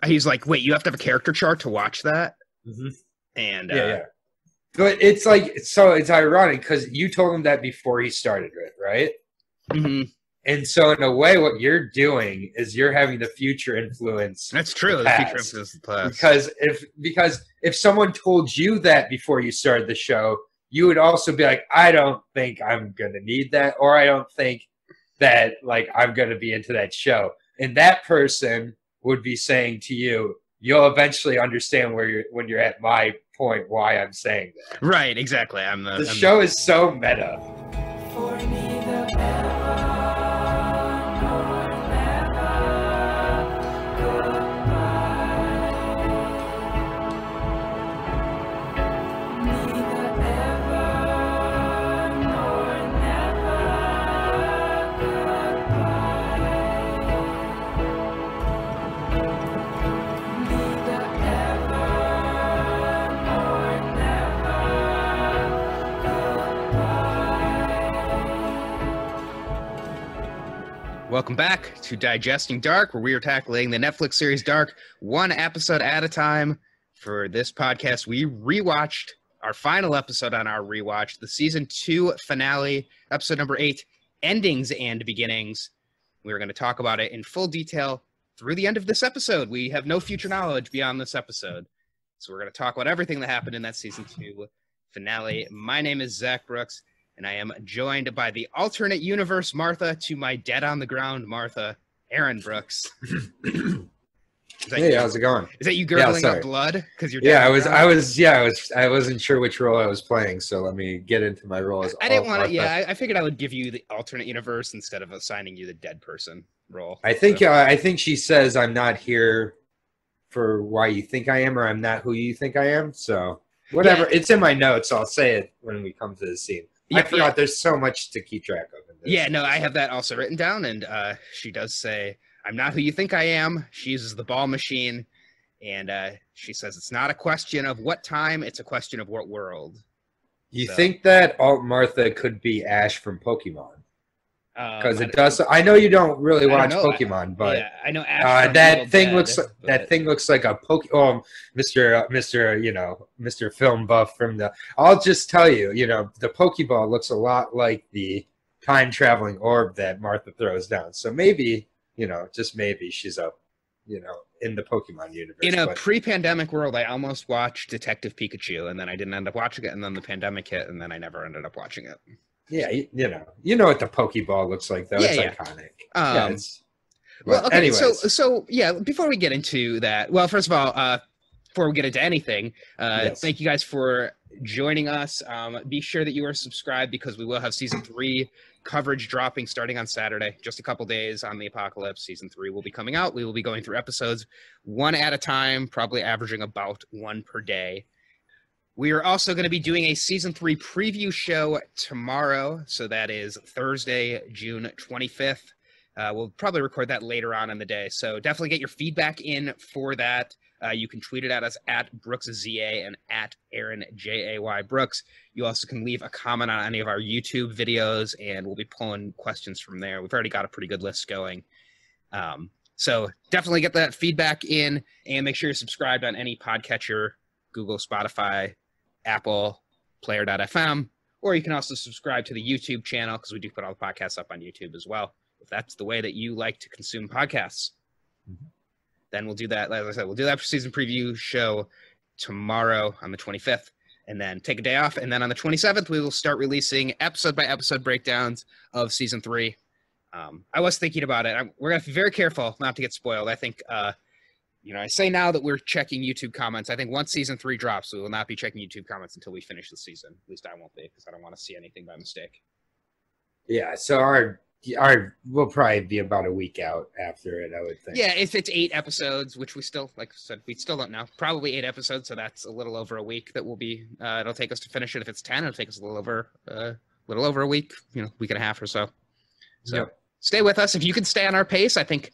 He's like, wait, you have to have a character chart to watch that? Mm-hmm. And But it's like, so it's ironic because you told him that before he started it, right? Mm-hmm. And so in a way, what you're doing is you're having the future influence. That's true. The future influence the past. Because if someone told you that before you started the show, you would also be like, I don't think I'm gonna need that, or I don't think that like I'm gonna be into that show. And that person would be saying to you, you'll eventually understand when you're at my point why I'm saying that. Right, exactly. The show is so meta. For neither Welcome back to Digesting Dark, where we are tackling the Netflix series Dark one episode at a time. For this podcast, we rewatched our final episode on our rewatch, the season 2 finale, episode number 8, Endings and Beginnings. We're going to talk about it in full detail through the end of this episode. We have no future knowledge beyond this episode. So we're going to talk about everything that happened in that season 2 finale. My name is Zach Brooks, and I am joined by the alternate universe Martha to my dead on the ground Martha, Aaron Brooks. Hey, how's it going? Is that you gurgling up blood because you're dead? Yeah, I wasn't sure which role I was playing, so let me get into my role as I didn't want to. Yeah, I figured I would give you the alternate universe instead of assigning you the dead person role. I think she says I'm not here for why you think I am, or I'm not who you think I am. So whatever, it's in my notes. So I'll say it when we come to the scene. I forgot there's so much to keep track of in this. Yeah, no, I have that also written down, and she does say, I'm not who you think I am. She uses the ball machine, and she says it's not a question of what time, it's a question of what world. You think that Alt Martha could be Ash from Pokemon? Because it does. I know you don't really watch Pokemon, but yeah, I know Ash that thing looks like a Mr. Film Buff from the. I'll just tell you, the Pokeball looks a lot like the time traveling orb that Martha throws down. So maybe, just maybe she's in the Pokemon universe. In a pre-pandemic world, I almost watched Detective Pikachu, and then I didn't end up watching it, and then the pandemic hit, and then I never ended up watching it. Yeah, you know what the Pokeball looks like, though. It's iconic. Well, okay, anyways. so yeah, before we get into that, well, first of all, before we get into anything, thank you guys for joining us. Be sure that you are subscribed because we will have season 3 coverage dropping starting on Saturday, just a couple days on the apocalypse. Season 3 will be coming out. We will be going through episodes one at a time, probably averaging about one per day. We are also going to be doing a season 3 preview show tomorrow. So that is Thursday, June 25th. We'll probably record that later on in the day. So definitely get your feedback in for that. You can tweet it at us at BrooksZA and at AaronJay Brooks. You also can leave a comment on any of our YouTube videos, and we'll be pulling questions from there. We've already got a pretty good list going. So definitely get that feedback in, and make sure you're subscribed on any podcatcher, Google, Spotify, Apple, Player.fm, or you can also subscribe to the YouTube channel because we do put all the podcasts up on YouTube as well. If that's the way that you like to consume podcasts, then we'll do that. As I said, we'll do that for season preview show tomorrow on the 25th, and then take a day off. And then on the 27th, we will start releasing episode by episode breakdowns of season 3. I was thinking about it. We're going to be very careful not to get spoiled. I think, I say now that we're checking YouTube comments. I think once season 3 drops, we will not be checking YouTube comments until we finish the season. At least I won't be, because I don't want to see anything by mistake. Yeah, so we'll probably be about a week out after it, I would think. Yeah, if it's 8 episodes, which we still, like I said, we still don't know. Probably 8 episodes, so that's a little over a week that will be, it'll take us to finish it. If it's 10, it'll take us a little over a week, week and a half or so. So. Yep. Stay with us. If you can stay on our pace, I think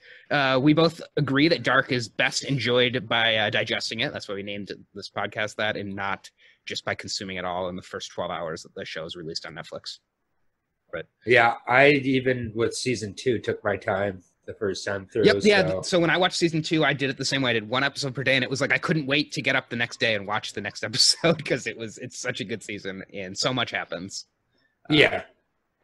we both agree that Dark is best enjoyed by digesting it. That's why we named this podcast that, and not just by consuming it all in the first 12 hours that the show is released on Netflix. But yeah, I even with season 2 took my time. the first time through. Yep, yeah. So when I watched season 2, I did it the same way. I did one episode per day, and it was like I couldn't wait to get up the next day and watch the next episode because it's such a good season and so much happens. Yeah.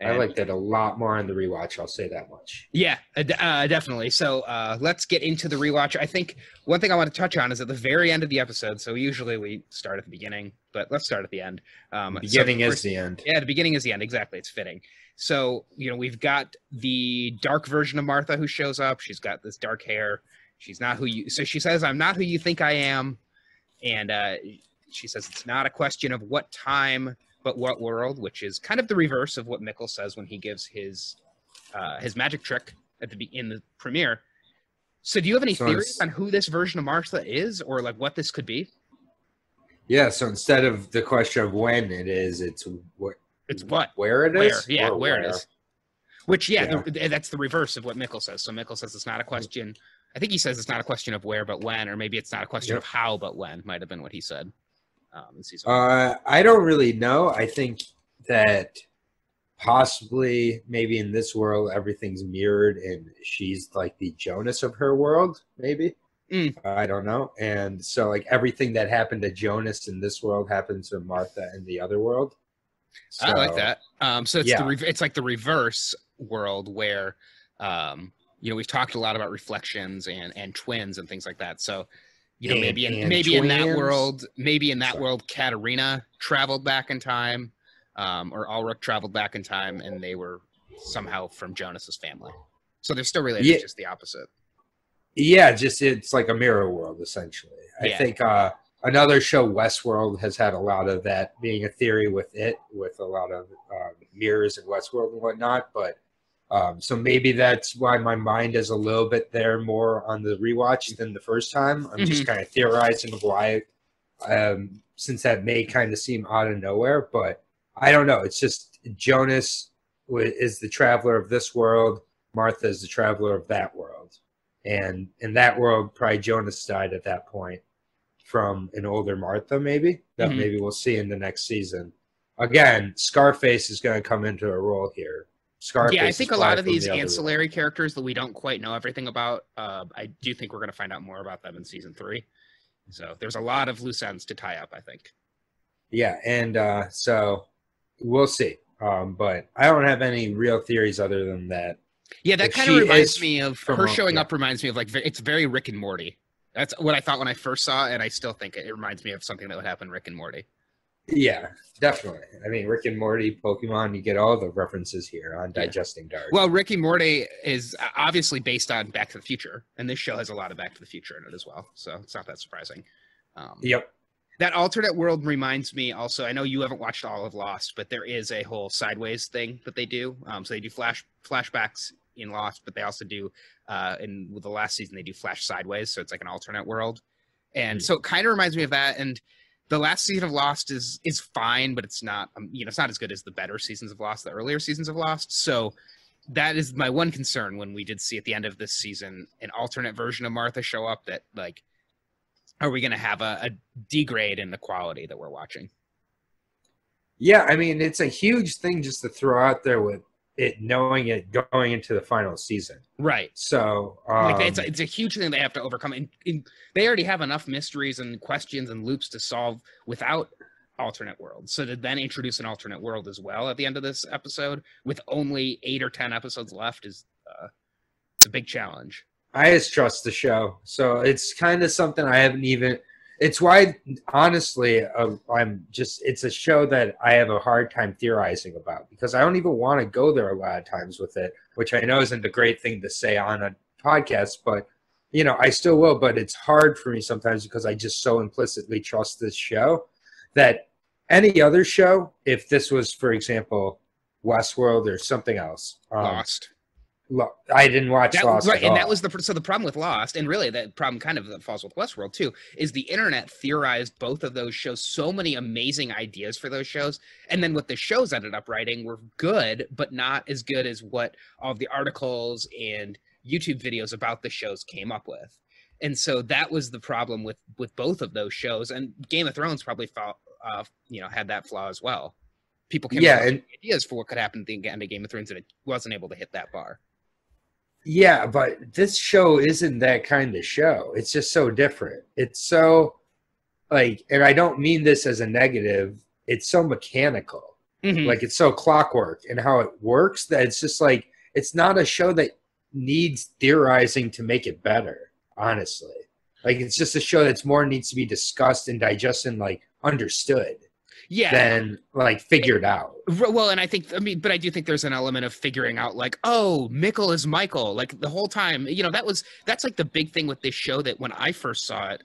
I liked it a lot more on the rewatch. I'll say that much. Yeah, definitely. So let's get into the rewatch. I think one thing I want to touch on is at the very end of the episode. So usually we start at the beginning, but let's start at the end. The beginning is the end. Yeah, the beginning is the end. Exactly. It's fitting. So, we've got the dark version of Martha who shows up. She's got this dark hair. She's not who you... So she says, I'm not who you think I am. And she says it's not a question of what time... but what world, which is kind of the reverse of what Mikkel says when he gives his magic trick in the premiere. So do you have any theories on who this version of Martha is, or like what this could be? Yeah, so instead of the question of when it is, it's what? Where it is? Yeah, where it is. Which, that's the reverse of what Mikkel says. So Mikkel says it's not a question. I think he says it's not a question of where, but when, or maybe it's not a question of how, but when, might have been what he said. In season 1. I don't really know. I think that possibly maybe in this world everything's mirrored and she's like the Jonas of her world, maybe. I don't know. And so like everything that happened to Jonas in this world happens to Martha in the other world. So, I like that. So it's it's like the reverse world where we've talked a lot about reflections and twins and things like that. So maybe in that world, Katarina traveled back in time, or Ulrich traveled back in time, and they were somehow from Jonas's family. So they're still related, just the opposite. Yeah, it's like a mirror world essentially. I think another show, Westworld, has had a lot of that being a theory with a lot of mirrors in Westworld and whatnot. But so maybe that's why my mind is a little bit there more on the rewatch than the first time. I'm just kind of theorizing of why, since that may kind of seem out of nowhere, but I don't know. It's just Jonas is the traveler of this world. Martha is the traveler of that world. And in that world, probably Jonas died at that point from an older Martha, maybe. That maybe we'll see in the next season. Again, Scarface is going to come into a role here. Scarface, I think a lot of these ancillary characters that we don't quite know everything about, I do think we're going to find out more about them in season 3. So there's a lot of loose ends to tie up, I think. Yeah, and so we'll see. But I don't have any real theories other than that. Yeah, that kind of reminds me of her showing up. Reminds me of like it's very Rick and Morty. That's what I thought when I first saw it, and I still think it reminds me of something that would happen in Rick and Morty. Yeah, definitely. I mean, Rick and Morty, Pokemon, you get all the references here on Digesting Dark. Well, Rick and Morty is obviously based on Back to the Future, and this show has a lot of Back to the Future in it as well, so it's not that surprising. Yep. That alternate world reminds me also, I know you haven't watched all of Lost, but there is a whole sideways thing that they do. So they do flashbacks in Lost, but they also do, with the last season, they do flash sideways, so it's like an alternate world. And so it kind of reminds me of that, and the last season of Lost is fine, but it's not, it's not as good as the better seasons of Lost, the earlier seasons of Lost. So that is my one concern when we did see at the end of this season an alternate version of Martha show up, that like, are we going to have a degrade in the quality that we're watching? Yeah, I mean, it's a huge thing just to throw out there with it, knowing it going into the final season. Right. So it's a huge thing they have to overcome. And they already have enough mysteries and questions and loops to solve without alternate worlds. So to then introduce an alternate world as well at the end of this episode with only 8 or 10 episodes left is it's a big challenge. I just trust the show. So it's kind of something I haven't even... It's why, honestly, it's a show that I have a hard time theorizing about because I don't even want to go there a lot of times with it, which I know isn't a great thing to say on a podcast, but, I still will. But it's hard for me sometimes because I just so implicitly trust this show that any other show, if this was, for example, Westworld or something else. Lost. I didn't watch Lost at all. And that was the problem with Lost, and really that problem kind of falls with Westworld too, is the internet theorized both of those shows, so many amazing ideas for those shows, and then what the shows ended up writing were good, but not as good as what all of the articles and YouTube videos about the shows came up with. And so that was the problem with both of those shows, and Game of Thrones probably had that flaw as well. People came up with ideas for what could happen at the end of Game of Thrones, and it wasn't able to hit that bar. Yeah, but this show isn't that kind of show. It's just so different. It's so like, and I don't mean this as a negative, it's so mechanical. Mm-hmm. Like it's so clockwork and how it works that it's just like it's not a show that needs theorizing to make it better, honestly. Like it's just a show that's more needs to be discussed and digested and like understood. Yeah. Than like figured out. Well, and I do think there's an element of figuring out like, oh, Mikkel is Michael. Like the whole time, that's like the big thing with this show that when I first saw it,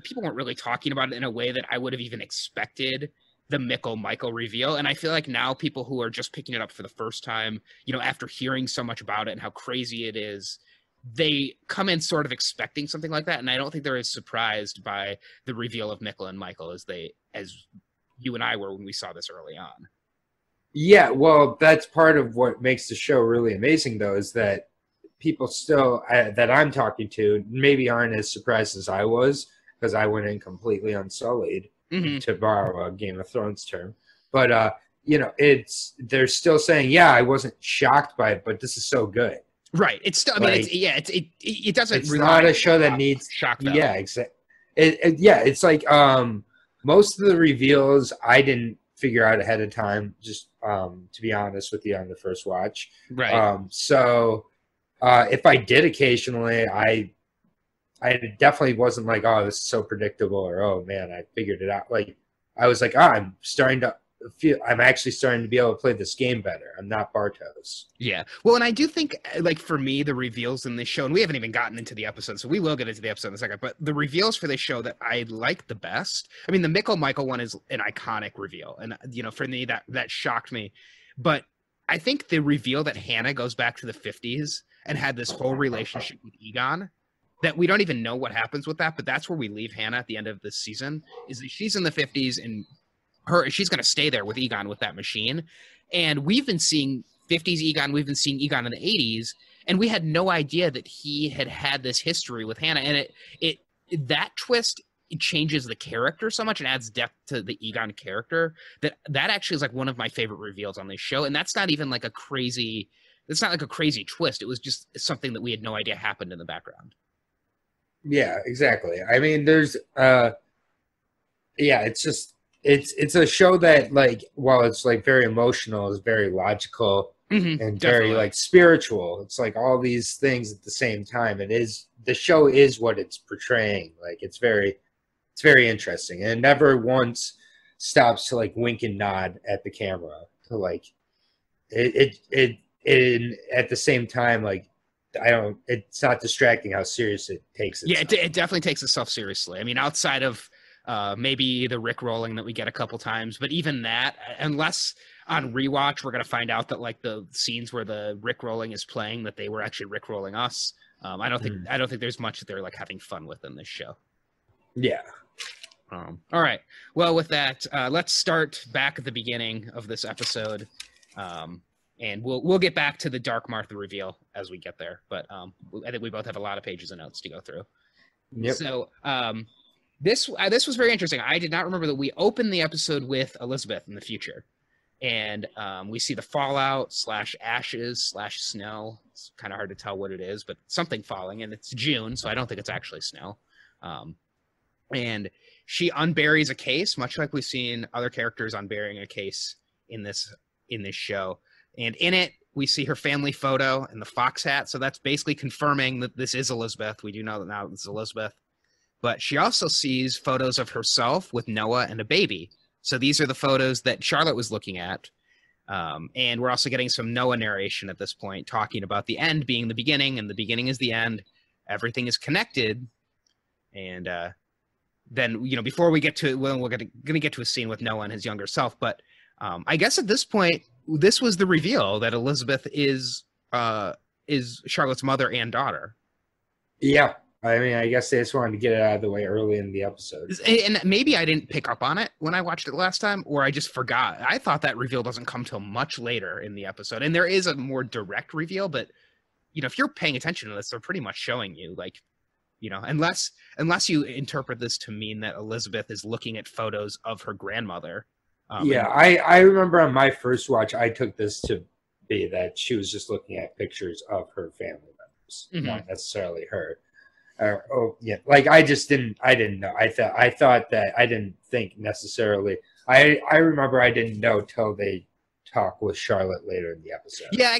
people weren't really talking about it in a way that I would have even expected the Michael reveal. And I feel like now people who are just picking it up for the first time, after hearing so much about it and how crazy it is, they come in sort of expecting something like that. And I don't think they're as surprised by the reveal of Mikkel and Michael as you and I were when we saw this early on. Yeah, well, that's part of what makes the show really amazing, though, is that people still that I'm talking to maybe aren't as surprised as I was because I went in completely unsullied, to borrow a Game of Thrones term. But they're still saying, yeah, I wasn't shocked by it, but this is so good. Right. It's still. I mean, it doesn't. It's not a show that needs shock value. Yeah, exactly. It's like most of the reveals I didn't figure out ahead of time, just to be honest with you on the first watch. Right. So if I did occasionally, I definitely wasn't like, oh, this is so predictable, or oh man, I figured it out. Like I was like, I'm actually starting to be able to play this game better. I'm not Bartos. Yeah. Well, and I do think, like, for me, the reveals in this show, and we haven't even gotten into the episode, so we will get into the episode in a second, but the reveals for this show that I like the best, I mean, the Michael one is an iconic reveal, and, for me, that shocked me. But I think the reveal that Hannah goes back to the 50s and had this whole relationship with Egon, that we don't even know what happens with that, but that's where we leave Hannah at the end of this season, is that she's in the 50s, and she's going to stay there with Egon with that machine. And we've been seeing 50s Egon, we've been seeing Egon in the 80s, and we had no idea that he had this history with Hannah. And that twist, it changes the character so much and adds depth to the Egon character that actually is like one of my favorite reveals on this show. And that's not even like it's not like a crazy twist. It was just something that we had no idea happened in the background. Yeah, exactly. I mean, there's it's just it's a show that, like, while it's like very emotional, is very logical and definitely. very like spiritual. It's like all these things at the same time. The show is what it's portraying. Like it's very interesting, and it never once stops to like wink and nod at the camera to like it at the same time, like it's not distracting how serious it takes itself. Yeah, it definitely takes itself seriously. I mean, outside of maybe the Rickrolling that we get a couple times, but even that, unless on rewatch we're going to find out that like the scenes where the Rickrolling is playing, that they were actually Rickrolling us. I don't think there's much that they're like having fun with in this show. Yeah. All right. Well, with that, let's start back at the beginning of this episode, and we'll get back to the Dark Martha reveal as we get there. But I think we both have a lot of pages of notes to go through. Yep. So this was very interesting. I did not remember that we opened the episode with Elizabeth in the future, and we see the fallout / ashes / snow. It's kind of hard to tell what it is, but something falling, and it's June, so I don't think it's actually snow. And she unburies a case, much like we've seen other characters unburying a case in this show. And in it, we see her family photo and the fox hat. So that's basically confirming that this is Elizabeth. We do know that now this is Elizabeth. But she also sees photos of herself with Noah and a baby. So these are the photos that Charlotte was looking at. And we're also getting some Noah narration at this point, talking about the end being the beginning, and the beginning is the end. Everything is connected. And then, before we get to, we're going to get to a scene with Noah and his younger self. But I guess at this point, this was the reveal that Elizabeth is Charlotte's mother and daughter. Yeah. I mean, I guess they just wanted to get it out of the way early in the episode. And maybe I didn't pick up on it when I watched it last time, or I just forgot. I thought that reveal doesn't come till much later in the episode. And there is a more direct reveal, but, if you're paying attention to this, they're pretty much showing you, like, unless you interpret this to mean that Elizabeth is looking at photos of her grandmother. I remember on my first watch, I took this to be that she was just looking at pictures of her family members, not necessarily her. Like I didn't know. I thought that I didn't think necessarily. I remember I didn't know till they talk with Charlotte later in the episode. Yeah, I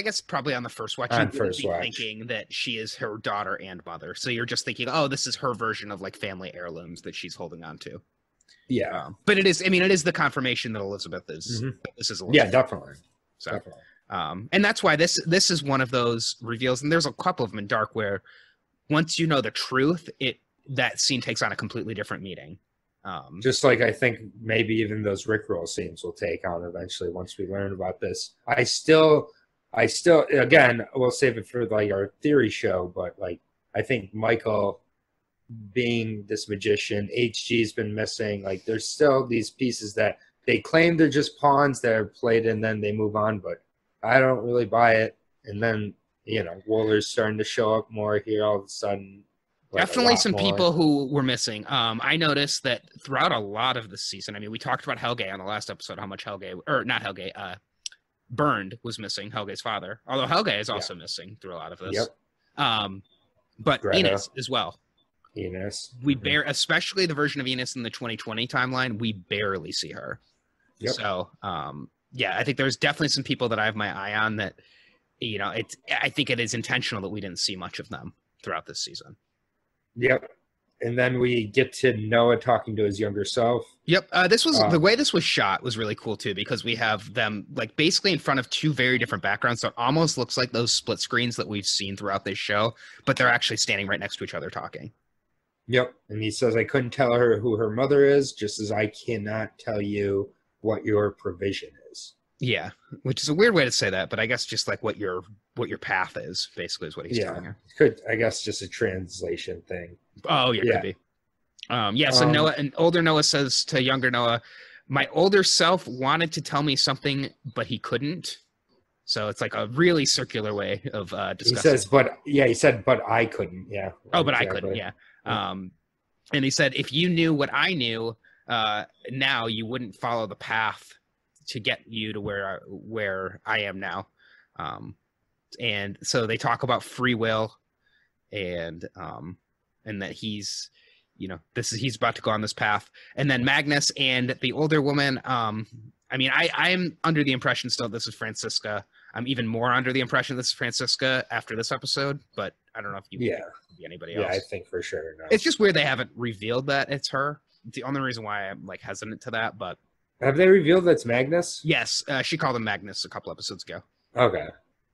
guess probably on the first watch, you would be thinking that she is her daughter and mother. So you're just thinking, oh, this is her version of like family heirlooms that she's holding on to. Yeah, but it is. I mean, it is the confirmation that Elizabeth is. This is Elizabeth. Yeah, definitely. So, definitely. And that's why this is one of those reveals, and there's a couple of them in Dark where once you know the truth, that scene takes on a completely different meaning. Just like I think maybe even those Rickroll scenes will take on eventually once we learn about this. I still again, we'll save it for like our theory show, but like I think Michael being this magician, HG's been missing. Like there's still these pieces that they claim they're just pawns that are played and then they move on, but I don't really buy it. And then, Wooler's starting to show up more here all of a sudden. Like definitely some people who were missing. I noticed that throughout a lot of the season, I mean, we talked about Helge on the last episode, how much Bernd was missing, Helge's father. Although Helge is also missing through a lot of this. Yep. But Greta. Enos as well. Enos. Especially the version of Enos in the 2020 timeline, we barely see her. Yep. So, I think there's definitely some people that I have my eye on that, I think it is intentional that we didn't see much of them throughout this season. Yep. And then we get to Noah talking to his younger self. Yep. This was the way this was shot was really cool too, because we have them like basically in front of two very different backgrounds. So it almost looks like those split screens that we've seen throughout this show, but they're actually standing right next to each other talking. Yep. And he says, I couldn't tell her who her mother is, just as I cannot tell you what your provision is. Yeah, which is a weird way to say that, but I guess just like what your path is, basically, is what he's telling her. I guess just a translation thing. Oh, yeah, could be. So Noah, and older Noah says to younger Noah, my older self wanted to tell me something, but he couldn't. So it's like a really circular way of discussing. He said, but I couldn't, yeah. Oh, but I couldn't, yeah. And he said, if you knew what I knew, now you wouldn't follow the path to get you to where I am now. And so they talk about free will and that he's about to go on this path. And then Magnus and the older woman, I am under the impression still this is Francisca. I'm even more under the impression this is Francisca after this episode, but I don't know if you think it could be anybody else. Yeah, I think for sure. No. It's just weird they haven't revealed that it's her. It's the only reason why I'm like hesitant to that, but have they revealed that's Magnus? Yes, she called him Magnus a couple episodes ago. Okay.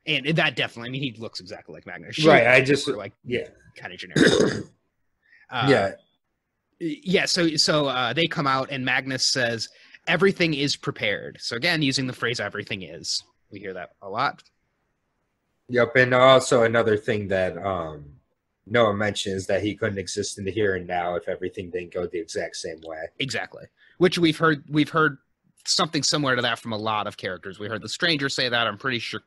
And that definitely, he looks exactly like Magnus. Right, I just kind of generic. So they come out and Magnus says everything is prepared. So again, using the phrase "everything is," we hear that a lot. Yep, and also another thing that Noah mentions that he couldn't exist in the here and now if everything didn't go the exact same way. Exactly. Which we've heard something similar to that from a lot of characters. We heard the Stranger say that. I'm pretty sure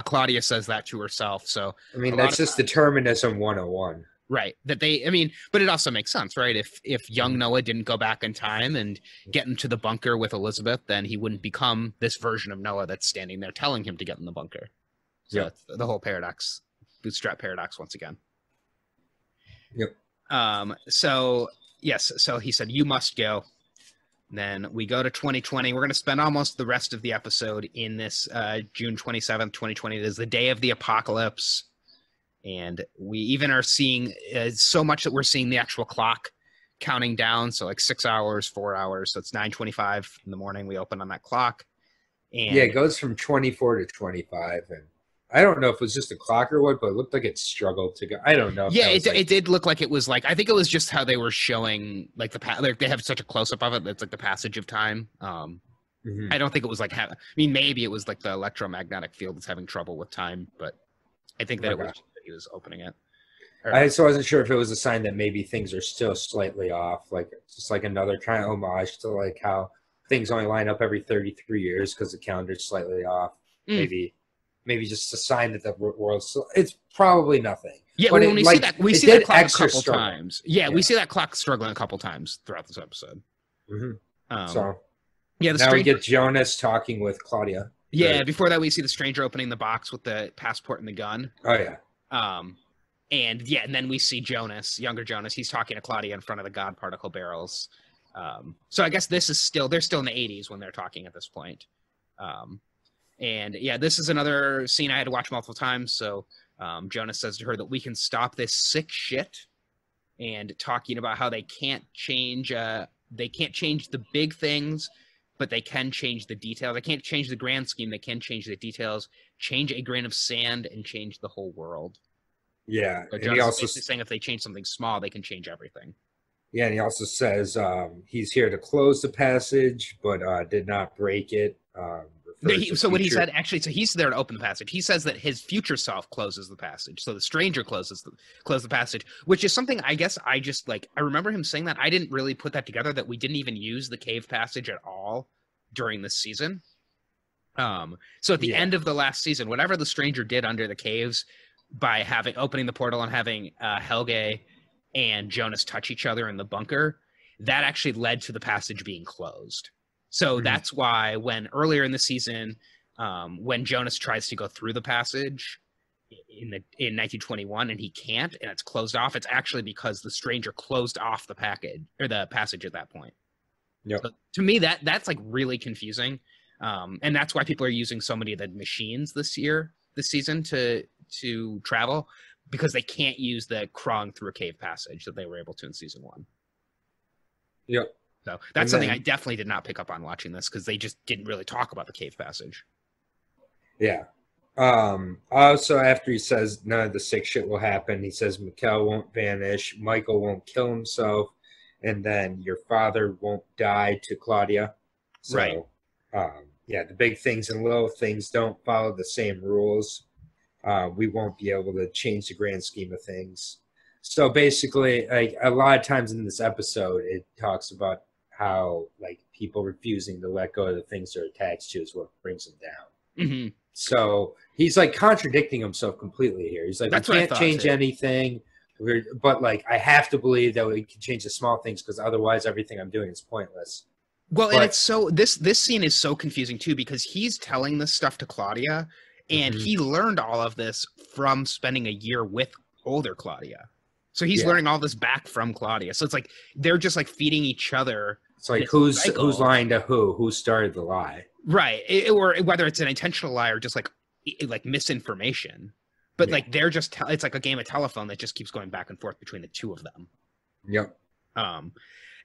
Claudia says that to herself. So that's just determinism 101. Right. But it also makes sense, right? If young Noah didn't go back in time and get into the bunker with Elizabeth, then he wouldn't become this version of Noah that's standing there telling him to get in the bunker. So it's the whole paradox, bootstrap paradox once again. Yep. So he said, you must go. Then we go to 2020. We're going to spend almost the rest of the episode in this June 27th, 2020. It is the day of the apocalypse. And we even are seeing so much that we're seeing the actual clock counting down. So like 6 hours, 4 hours. So it's 9:25 in the morning. We open on that clock. And it goes from 24 to 25. And I don't know if it was just a clock or what, but it looked like it struggled to go. I don't know. It did look like it was like, I think it was just how they were showing like they have such a close up of it. That's like the passage of time. I don't think it was like, maybe it was like the electromagnetic field that's having trouble with time, but I think that it was that he was opening it. I wasn't sure if it was a sign that maybe things are still slightly off, like just like another kind of homage to like how things only line up every 33 years because the calendar's slightly off. Maybe just a sign that the world's it's probably nothing. Yeah, but when we see that clock a couple times. Yeah, we see that clock struggling a couple times throughout this episode. Mm-hmm. Now we get Jonas talking with Claudia. Yeah, before that we see the stranger opening the box with the passport and the gun. Oh yeah. And then we see Jonas, younger Jonas. He's talking to Claudia in front of the God particle barrels. So I guess they're still in the 80s when they're talking at this point. And yeah, this is another scene I had to watch multiple times. So Jonas says to her that we can stop this sick shit, and talking about how they can't change the big things, but they can change the details. They can't change the grand scheme. They can change the details, change a grain of sand, and change the whole world. Yeah. So and Jonas he is also basically saying if they change something small, they can change everything. Yeah, and he also says he's here to close the passage, but did not break it. So what he said, actually, so he's there to open the passage. He says that his future self closes the passage. So the stranger closes the passage, which is something I guess I just I remember him saying that. I didn't really put that together, that we didn't even use the cave passage at all during this season. So at the end of the last season, whatever the stranger did under the caves by opening the portal and having Helge and Jonas touch each other in the bunker, that actually led to the passage being closed. So that's why when earlier in the season, when Jonas tries to go through the passage in 1921 and he can't, and it's closed off, it's actually because the stranger closed off the passage at that point. Yeah. So to me, that's really confusing, and that's why people are using so many of the machines this season to travel, because they can't use the crawling through a cave passage that they were able to in season 1. Yep. So that's something I definitely did not pick up on watching this, because they just didn't really talk about the cave passage. Yeah. Also, after he says none of the sick shit will happen, he says Mikkel won't vanish, Michael won't kill himself, and then your father won't die to Claudia. So, right. The big things and little things don't follow the same rules. We won't be able to change the grand scheme of things. So basically, a lot of times in this episode, it talks about how people refusing to let go of the things they're attached to is what brings them down. Mm-hmm. So he's contradicting himself completely here. He's like, we can't change anything, but I have to believe that we can change the small things, because otherwise everything I'm doing is pointless. Well, and it's so this scene is so confusing too, because he's telling this stuff to Claudia, and he learned all of this from spending a year with older Claudia. So he's learning all this back from Claudia. So it's they're just feeding each other. It's who's lying to who started the lie, right? Or whether it's an intentional lie or just misinformation. But they're just it's like a game of telephone that just keeps going back and forth between the two of them. Yep.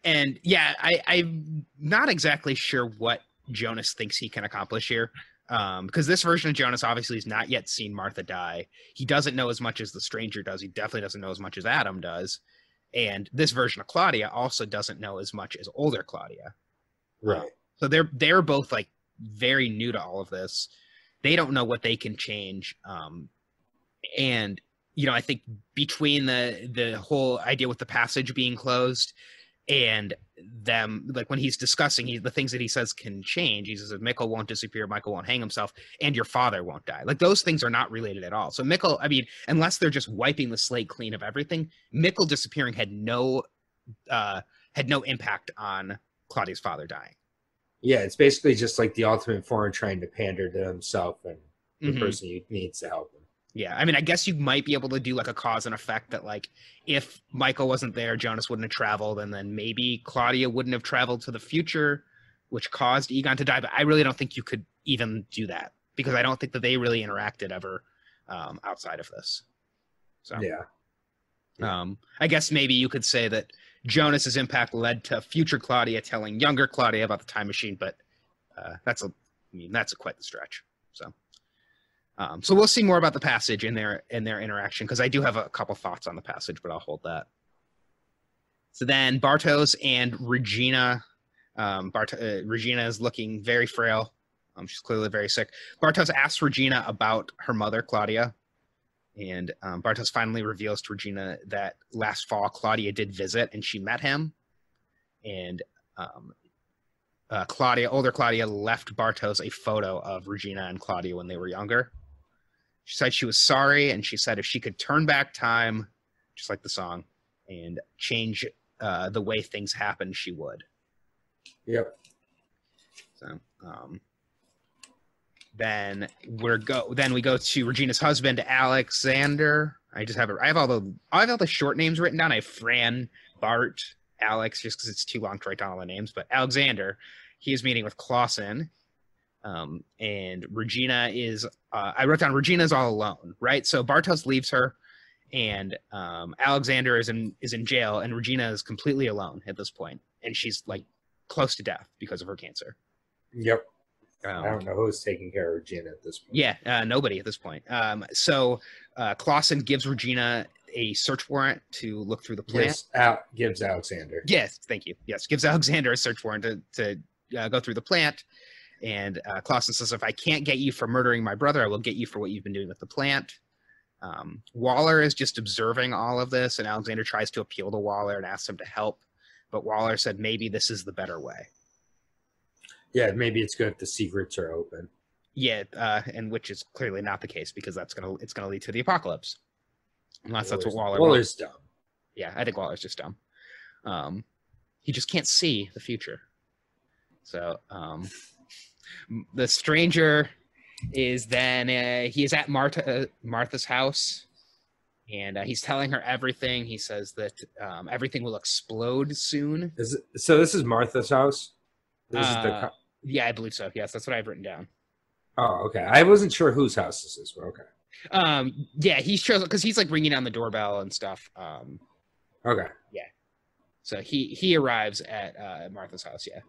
And yeah, I'm not exactly sure what Jonas thinks he can accomplish here. Because this version of Jonas obviously has not yet seen Martha die. He doesn't know as much as the stranger does. He definitely doesn't know as much as Adam does. And this version of Claudia also doesn't know as much as older Claudia. Right. So they're both very new to all of this. They don't know what they can change. And I think between the whole idea with the passage being closed and them, when he's discussing the things that he says can change, he says Mikkel won't disappear, Michael won't hang himself, and your father won't die. Those things are not related at all. So Mikkel, unless they're just wiping the slate clean of everything, Mikkel disappearing had no impact on Claudia's father dying. Yeah, it's basically just the ultimate form trying to pander to himself and the person who needs to help him. Yeah, I guess you might be able to do a cause and effect that if Michael wasn't there, Jonas wouldn't have traveled, and then maybe Claudia wouldn't have traveled to the future, which caused Egon to die. But I really don't think you could even do that, because I don't think that they really interacted ever outside of this. So yeah. I guess maybe you could say that Jonas's impact led to future Claudia telling younger Claudia about the time machine, but that's quite the stretch. So we'll see more about the passage in their interaction, because I do have a couple thoughts on the passage, but I'll hold that. So then Bartos and Regina, Regina is looking very frail. She's clearly very sick. Bartos asks Regina about her mother, Claudia, and Bartos finally reveals to Regina that last fall Claudia did visit and she met him, and older Claudia left Bartos a photo of Regina and Claudia when they were younger. She said she was sorry, and she said if she could turn back time, just like the song, and change the way things happened, she would. Yep. So then we go to Regina's husband, Alexander. I have all the short names written down. I have Fran, Bart, Alex, just because it's too long to write down all the names. But Alexander, he is meeting with Clausen. And Regina is, I wrote down Regina's all alone, right? So Bartos leaves her, and Alexander is in jail, and Regina is completely alone at this point, and she's like close to death because of her cancer. Yep. I don't know who's taking care of Regina at this point. Yeah, nobody at this point. So Clausen gives Regina a search warrant to look through the plant. Gives Alexander. Yes, thank you. Yes, gives Alexander a search warrant to go through the plant. And Clausen says, if I can't get you for murdering my brother, I will get you for what you've been doing with the plant. Waller is just observing all of this, and Alexander tries to appeal to Waller and asks him to help. But Waller said, maybe this is the better way. Yeah, maybe it's good if the secrets are open. Yeah, and which is clearly not the case, because it's gonna lead to the apocalypse. Unless that's what Waller's dumb. Yeah, I think Waller's just dumb. He just can't see the future. So the stranger is then he is at Martha's house, and he's telling her everything. He says that everything will explode soon. So this is Martha's house? Yeah, I believe so. Yes, that's what I've written down. Oh, okay. I wasn't sure whose house this is, but okay. Yeah, he's chosen because he's like ringing on the doorbell and stuff. Okay. Yeah. So he arrives at Martha's house, yeah.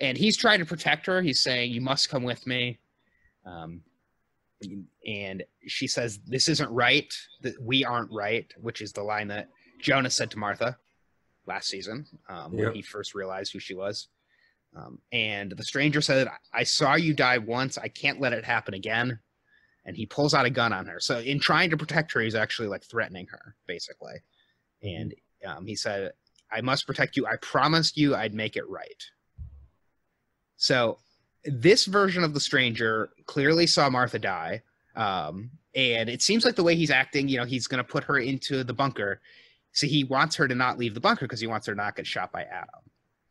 And he's trying to protect her. He's saying, you must come with me. And she says, this isn't right, that we aren't right, which is the line that Jonas said to Martha last season when he first realized who she was. And the stranger said, I saw you die once. I can't let it happen again. And he pulls out a gun on her. So in trying to protect her, he's actually like threatening her, basically. And he said, I must protect you. I promised you I'd make it right. So this version of the stranger clearly saw Martha die. And it seems like the way he's acting, he's going to put her into the bunker. So he wants her to not leave the bunker because he wants her to not get shot by Adam.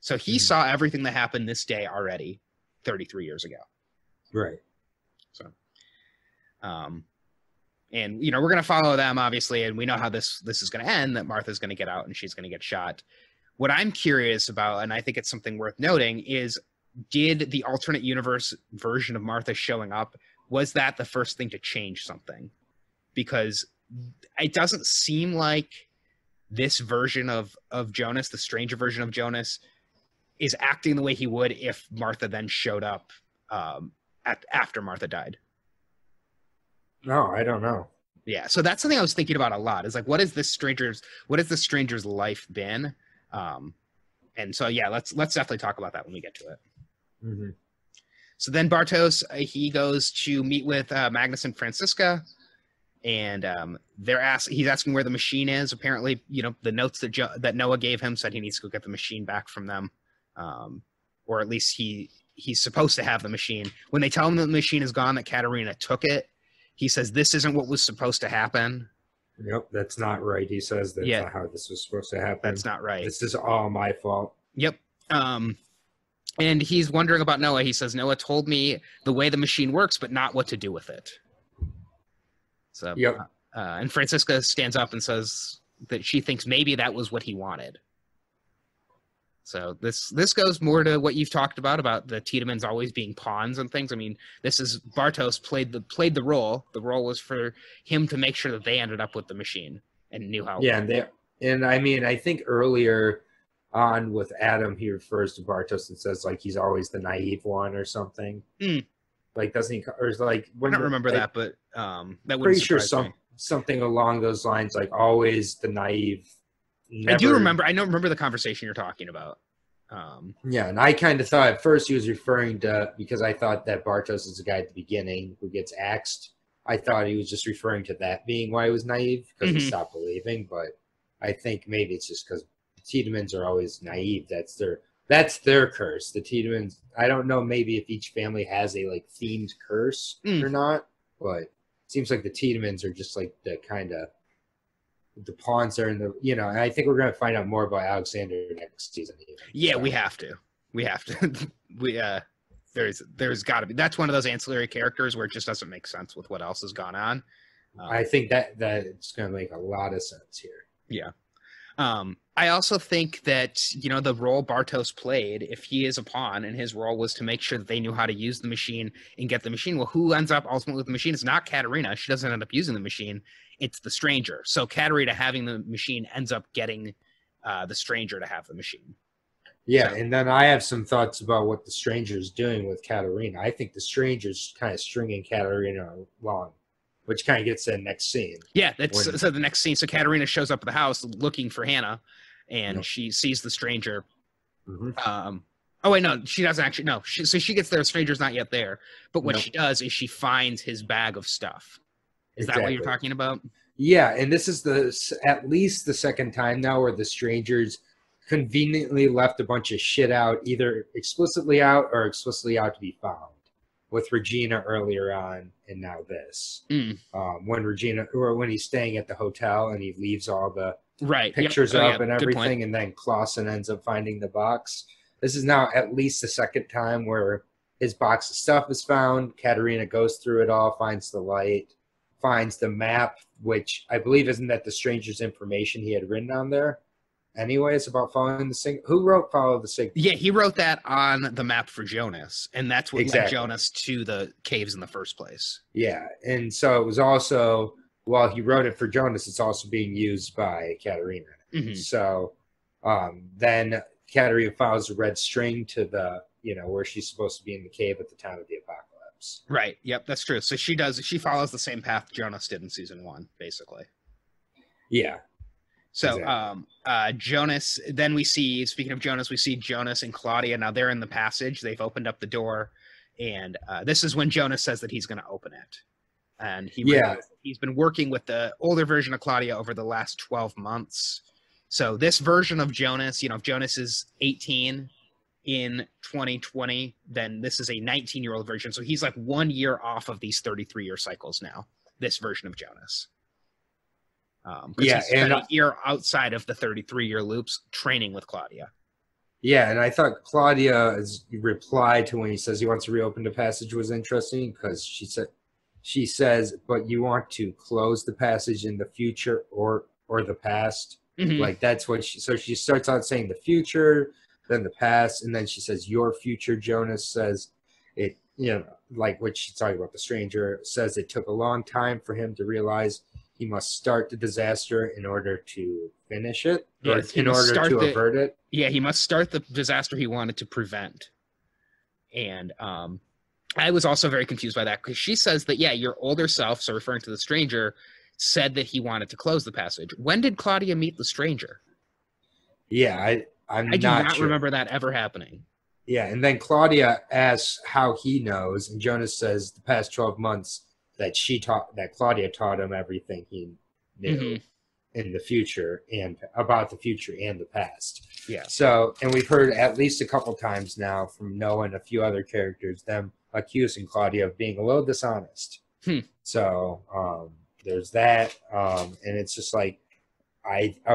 So he saw everything that happened this day already 33 years ago. Right. So, and, we're going to follow them, obviously, and we know how this is going to end, that Martha's going to get out and she's going to get shot. What I'm curious about, and I think it's something worth noting, is did the alternate universe version of Martha showing up, was that the first thing to change something? Because it doesn't seem like this version of Jonas, the stranger version of Jonas, is acting the way he would if Martha then showed up after Martha died. No, I don't know. Yeah, so that's something I was thinking about a lot. Is like, what has this stranger's life been? And so yeah, let's definitely talk about that when we get to it. Mm-hmm. So then Bartos he goes to meet with Magnus and Francisca, and he's asking where the machine is. Apparently, the notes that Noah gave him said he needs to go get the machine back from them, or at least he's supposed to have the machine. When they tell him that the machine is gone, that Katerina took it, he says this isn't what was supposed to happen. Yep, that's not right. He says that's not how this was supposed to happen. That's not right. This is all my fault. Yep. And he's wondering about Noah. He says, Noah told me the way the machine works, but not what to do with it. So, yep. And Francisca stands up and says that she thinks maybe that was what he wanted. So this goes more to what you've talked about the Tiedemans always being pawns and things. I mean, this is Bartos played the role. The role was for him to make sure that they ended up with the machine and knew how. Yeah, and I mean, I think earlier on with Adam, he refers to Bartos and says like he's always the naive one or something. Like doesn't he? Or is like I don't remember that, but that would pretty sure something along those lines, like always the naive. I do remember. I don't remember the conversation you're talking about. Yeah, and I kind of thought at first he was referring to, because I thought that Bartos is the guy at the beginning who gets axed. I thought he was just referring to that being why he was naive, because he stopped believing. But I think maybe it's just because the Tiedemans are always naive. That's their curse. The Tiedemans. I don't know. Maybe if each family has a like themed curse or not, but it seems like the Tiedemans are just like the kind of the pawns are in the, and I think we're going to find out more about Alexander next season. Yeah, we have to. there's got to be. That's one of those ancillary characters where it just doesn't make sense with what else has gone on. I think that it's going to make a lot of sense here. Yeah. I also think that, the role Bartos played, if he is a pawn and his role was to make sure that they knew how to use the machine and get the machine, well, who ends up ultimately with the machine? It's not Katarina. She doesn't end up using the machine. It's the stranger. So Katarina having the machine ends up getting the stranger to have the machine. Yeah, so, and then I have some thoughts about what the stranger is doing with Katarina. I think the stranger's kind of stringing Katarina along, which kind of gets to the next scene. Yeah, so the next scene. So Katarina shows up at the house looking for Hannah, and she sees the stranger. Mm-hmm. Oh, wait, no, she doesn't actually. No, so she gets there. The stranger's not yet there. But what she does is she finds his bag of stuff. Is that what you're talking about? Yeah, and this is at least the second time now where the strangers conveniently left a bunch of shit out, either explicitly out or explicitly out to be found. With Regina earlier on, and now this. When he's staying at the hotel and he leaves all the pictures up and everything, and then Clausen ends up finding the box. This is now at least the second time where his box of stuff is found. Katarina goes through it all, finds the light, finds the map, which I believe isn't that the stranger's information he had written on there. Anyways, about following the signal. Who wrote "Follow the Signal"? Yeah, he wrote that on the map for Jonas, and that's what led Jonas to the caves in the first place. Yeah, and so it was also, while he wrote it for Jonas, it's also being used by Katarina. Mm-hmm. So then Katarina follows the red string to the, where she's supposed to be in the cave at the time of the apocalypse. Right. Yep, that's true. So she follows the same path Jonas did in season 1, basically. Yeah. So Jonas, then we see, speaking of Jonas, we see Jonas and Claudia. Now they're in the passage. They've opened up the door. And this is when Jonas says that he's going to open it. And he's been working with the older version of Claudia over the last 12 months. So this version of Jonas, if Jonas is 18 in 2020, then this is a 19-year-old version. So he's like 1 year off of these 33-year cycles now, this version of Jonas. He's spent a year outside of the 33-year loops training with Claudia. Yeah, and I thought Claudia's reply to when he says he wants to reopen the passage was interesting, because she says, but you want to close the passage in the future or the past. Mm-hmm. Like that's what so she starts out saying the future, then the past, and then she says your future. Jonas says it, like what she's talking about, the stranger says it took a long time for him to realize he must start the disaster in order to finish it, or in order to avert it. Yeah, he must start the disaster he wanted to prevent. And I was also very confused by that, because she says that, your older self, so referring to the stranger, said that he wanted to close the passage. When did Claudia meet the stranger? Yeah, I do not remember that ever happening. Yeah, and then Claudia asks how he knows, and Jonas says the past 12 months that Claudia taught him everything he knew in the future, and about the future and the past. Yeah. So, and we've heard at least a couple times now from Noah and a few other characters, them accusing Claudia of being a little dishonest. So, there's that. And it's just like,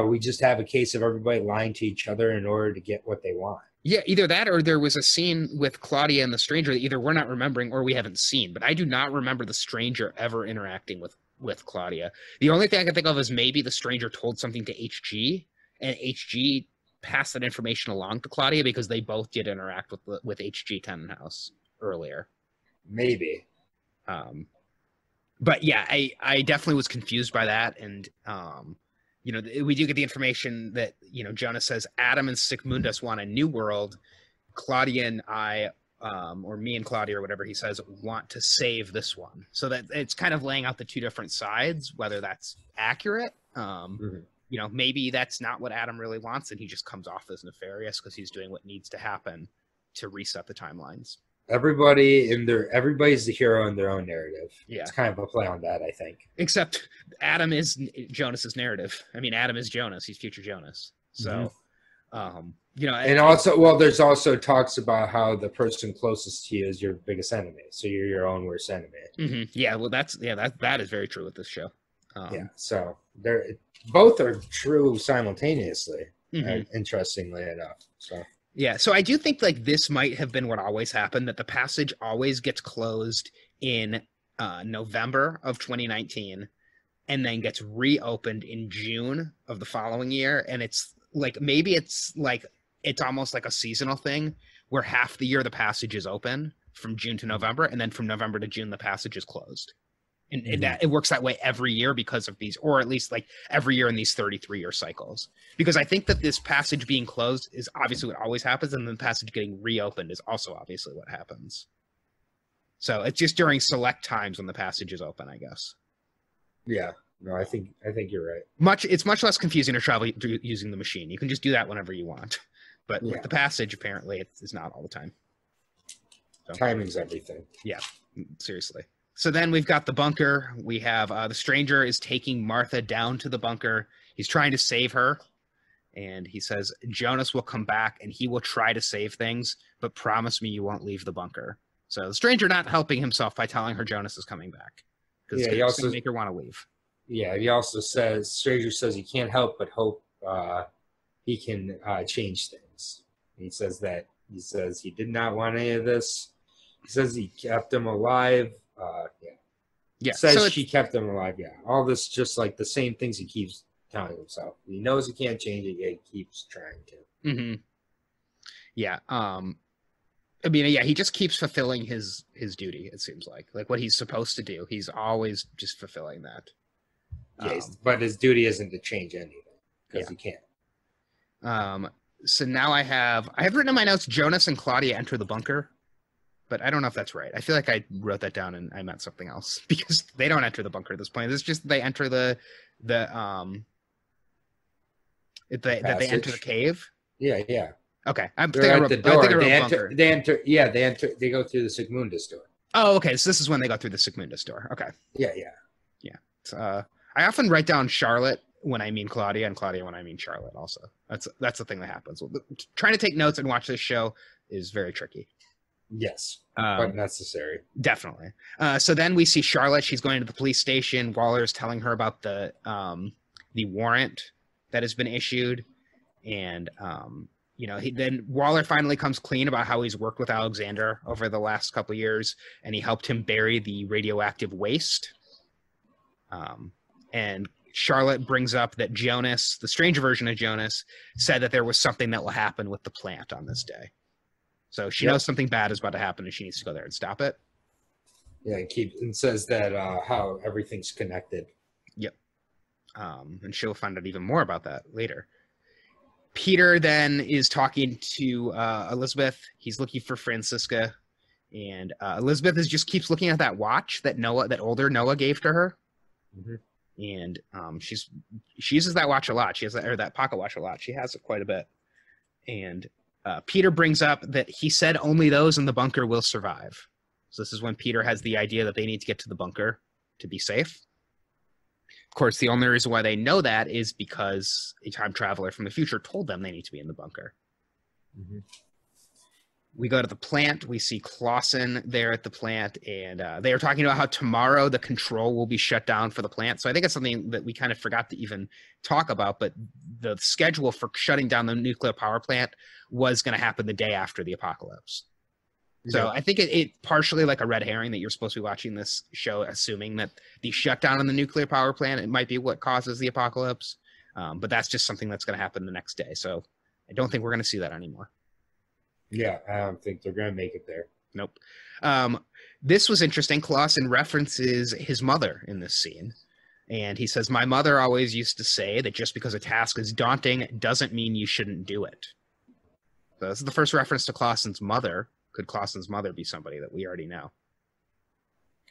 we just have a case of everybody lying to each other in order to get what they want. Yeah, either that or there was a scene with Claudia and the stranger that either we're not remembering or we haven't seen. But I do not remember the stranger ever interacting with Claudia. The only thing I can think of is maybe the stranger told something to HG, and HG passed that information along to Claudia, because they both did interact with HG Tannenhaus earlier. Maybe. But yeah, I definitely was confused by that. And we do get the information that, Jonas says Adam and Sigmundus want a new world. Claudia and I, or me and Claudia, or whatever he says, want to save this one. So that it's kind of laying out the two different sides, whether that's accurate. Maybe that's not what Adam really wants, and he just comes off as nefarious because he's doing what needs to happen to reset the timelines. Everybody's the hero in their own narrative. Yeah. It's kind of a play on that, I think. Except Adam is Jonas's narrative. I mean, Adam is Jonas. He's future Jonas. So, and also, there's also talks about how the person closest to you is your biggest enemy. So you're your own worst enemy. Mm-hmm. Yeah. Well, that is very true with this show. So both are true simultaneously, interestingly enough. So. Yeah, so I do think like this might have been what always happened, that the passage always gets closed in November of 2019 and then gets reopened in June of the following year. And it's like, maybe it's almost like a seasonal thing where half the year the passage is open from June to November, and then from November to June the passage is closed. And that it works that way every year because of these, or at least like every year in these 33-year cycles. Because I think that this passage being closed is obviously what always happens, and then the passage getting reopened is also obviously what happens. So it's just during select times when the passage is open, I guess. Yeah. No, I think you're right. It's much less confusing to travel using the machine. You can just do that whenever you want. But with the passage, apparently, it's not all the time. So, timing's everything. Yeah, seriously. So then we've got the bunker. We have the stranger is taking Martha down to the bunker. He's trying to save her. And he says, Jonas will come back and he will try to save things, but promise me you won't leave the bunker. So the stranger not helping himself by telling her Jonas is coming back. Because he also going to make her want to leave. Yeah, he also says, stranger says he can't help but hope he can change things. He says he did not want any of this. He says he kept him alive. Yeah. Says so she kept him alive. Yeah. All this just like the same things he keeps telling himself. He knows he can't change it, yet he keeps trying to. Mm-hmm. Yeah. I mean, yeah, he just keeps fulfilling his duty, it seems like what he's supposed to do. He's always just fulfilling that. Yes, but his duty isn't to change anything because he can't. So now I have written in my notes, Jonas and Claudia enter the bunker. But I don't know if that's right. I feel like I wrote that down and I meant something else because they don't enter the bunker at this point. It's just they enter they enter the cave. Yeah. Okay, They're at the door. They enter. They go through the Sigmundus door. Oh, okay. So this is when they go through the Sigmundus door. Okay. Yeah. I often write down Charlotte when I mean Claudia, and Claudia when I mean Charlotte. Also, that's the thing that happens. Trying to take notes and watch this show is very tricky. Yes, but necessary. Definitely. So then we see Charlotte. She's going to the police station. Waller is telling her about the warrant that has been issued, and then Waller finally comes clean about how he's worked with Alexander over the last couple of years, and he helped him bury the radioactive waste. And Charlotte brings up that Jonas, the stranger version of Jonas, said that there was something that will happen with the plant on this day. So she knows something bad is about to happen, and she needs to go there and stop it. Yeah, and says that how everything's connected. Yep. And she'll find out even more about that later. Peter then is talking to Elizabeth. He's looking for Francisca, and Elizabeth just keeps looking at that watch that older Noah gave to her. Mm-hmm. And she uses that watch a lot. She has that pocket watch a lot. She has it quite a bit. And Peter brings up that he said only those in the bunker will survive. So this is when Peter has the idea that they need to get to the bunker to be safe. Of course, the only reason why they know that is because a time traveler from the future told them they need to be in the bunker. Mm-hmm. We go to the plant. We see Clausen there at the plant, and they are talking about how tomorrow the control will be shut down for the plant. So I think it's something that we kind of forgot to even talk about, but the schedule for shutting down the nuclear power plant was going to happen the day after the apocalypse. Yeah. So I think it partially like a red herring that you're supposed to be watching this show assuming that the shutdown in the nuclear power plant, it might be what causes the apocalypse. But that's just something that's going to happen the next day. So I don't think we're going to see that anymore. Yeah, I don't think they're going to make it there. Nope. This was interesting. Clausen references his mother in this scene. And he says, my mother always used to say that just because a task is daunting doesn't mean you shouldn't do it. So this is the first reference to Clausen's mother. Could Clausen's mother be somebody that we already know?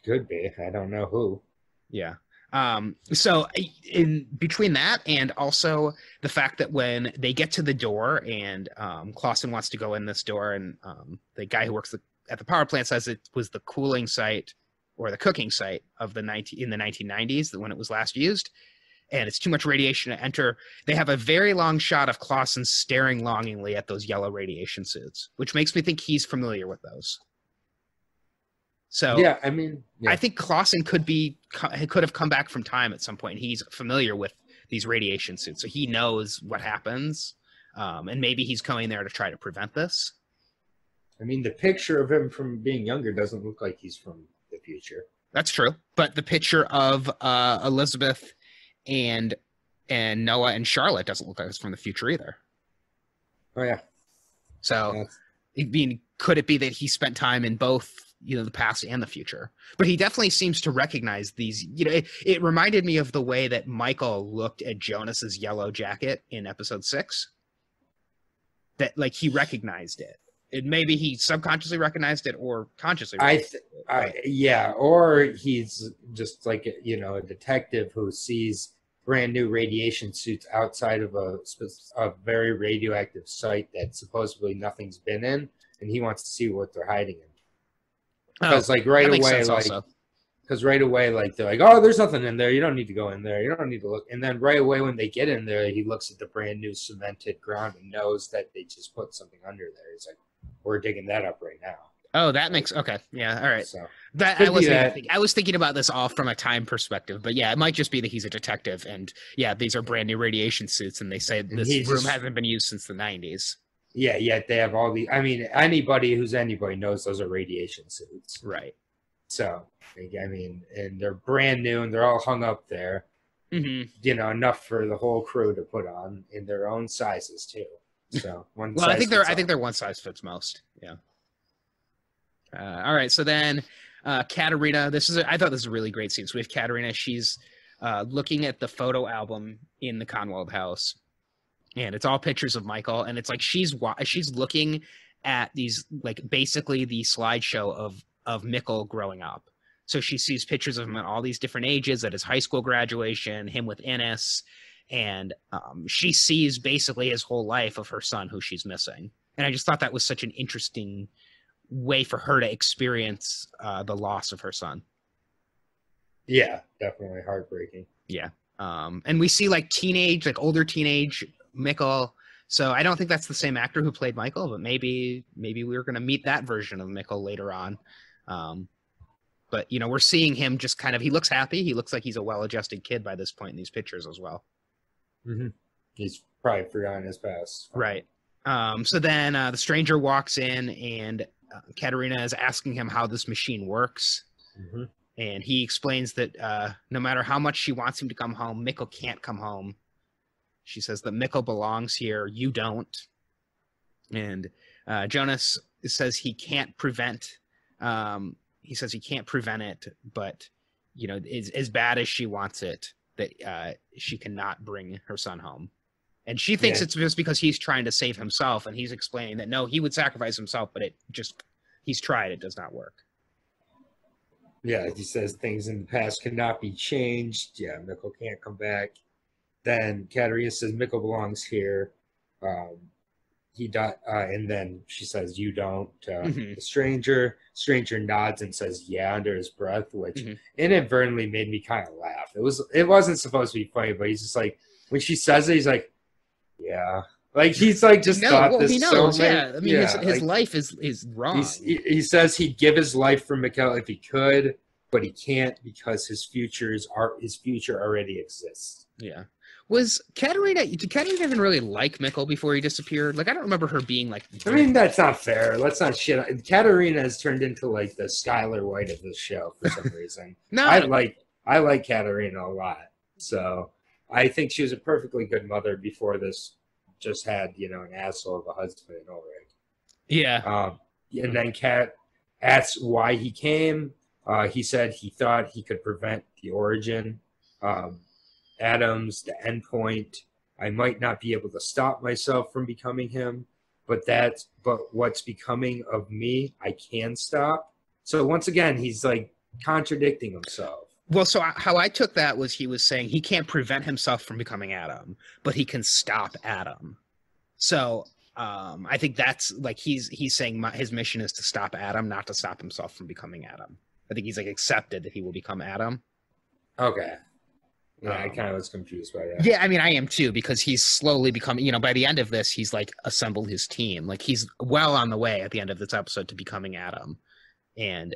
Could be. I don't know who. Yeah. So in between that and also the fact that when they get to the door and Clausen wants to go in this door, and the guy who works at the power plant says it was the cooling site or the cooking site of in the 1990s when it was last used, and it's too much radiation to enter. They have a very long shot of Clausen staring longingly at those yellow radiation suits, which makes me think he's familiar with those. So yeah, I mean, I think Clausen could have come back from time at some point. He's familiar with these radiation suits, so he knows what happens. And maybe he's coming there to try to prevent this. I mean, the picture of him from being younger doesn't look like he's from the future. That's true. But the picture of Elizabeth and Noah and Charlotte doesn't look like it's from the future either. Oh, yeah. So, I mean, could it be that he spent time in both, the past and the future? But he definitely seems to recognize these. It reminded me of the way that Michael looked at Jonas's yellow jacket in episode 6. That, like, he recognized it. Maybe he subconsciously recognized it or consciously recognized it. Yeah, or he's just like, a detective who sees brand new radiation suits outside of a very radioactive site that supposedly nothing's been in, and he wants to see what they're hiding in. Because right away, like they're like, oh, there's nothing in there. You don't need to go in there. You don't need to look. And then right away when they get in there, he looks at the brand new cemented ground and knows that they just put something under there. He's like, we're digging that up right now. Oh, that makes okay. Yeah, all right. So I was thinking about this all from a time perspective, but yeah, it might just be that he's a detective, and yeah, these are brand new radiation suits, and they say this room hasn't been used since the 90s. Yeah, yet they have all the. I mean, anybody knows those are radiation suits, right? So, I mean, and they're brand new, and they're all hung up there. Mm-hmm. Enough for the whole crew to put on in their own sizes too. So I think they're one size fits most. Yeah. All right. So then, Katerina. I thought this is a really great scene. So we have Katerina. She's looking at the photo album in the Conwald house, and it's all pictures of Michael. And it's like she's looking at these, like, basically the slideshow of Mikkel growing up. So she sees pictures of him at all these different ages, at his high school graduation, him with Ennis. And she sees basically his whole life of her son, who she's missing. And I just thought that was such an interesting way for her to experience the loss of her son. Yeah, definitely heartbreaking. Yeah. And we see older teenage Mikkel. So I don't think that's the same actor who played Michael, but maybe we're going to meet that version of Mikkel later on. But, we're seeing him just kind of, he looks happy. He looks like he's a well-adjusted kid by this point in these pictures as well. Mm-hmm. He's probably forgotten his past. Right. So then the stranger walks in, and Katerina is asking him how this machine works. Mm-hmm. And he explains that no matter how much she wants him to come home, Mikkel can't come home. She says that Mikkel belongs here. You don't. And Jonas says he can't prevent it, but, as bad as she wants it, that she cannot bring her son home. And she thinks it's just because he's trying to save himself, and he's explaining that, no, he would sacrifice himself, but he's tried, it does not work. Yeah, he says things in the past cannot be changed. Yeah, Mikkel can't come back. Then Katerina says Mikkel belongs here. And then she says, you don't. The stranger nods and says, yeah, under his breath, which inadvertently made me kind of laugh. It wasn't supposed to be funny, but he's just like, when she says it, he's like, yeah. Like, he's like, just thought this. He knows, so yeah. I mean, his life is wrong. He says he'd give his life for Mikkel if he could, but he can't because his future already exists. Yeah. Did Katerina even really like Mikkel before he disappeared? Like, I don't remember her being like... I mean, that's not fair. Let's not shit. Katerina has turned into, like, the Skylar White of this show for some reason. No. I like Katerina a lot. So I think she was a perfectly good mother before this just had, an asshole of a husband and Ulrich. Yeah. And then Kat asks why he came. He said he thought he could prevent the origin. Adams, the end point. I might not be able to stop myself from becoming him, but what's becoming of me, I can stop. So once again, he's like contradicting himself. Well, so how I took that was he was saying he can't prevent himself from becoming Adam, but he can stop Adam. So I think that's like he's saying his mission is to stop Adam, not to stop himself from becoming Adam. I think he's like accepted that he will become Adam. Okay. Yeah, I kind of was confused by that. Yeah, I mean, I am too, because he's slowly becoming, by the end of this, he's like assembled his team. Like, he's well on the way at the end of this episode to becoming Adam. And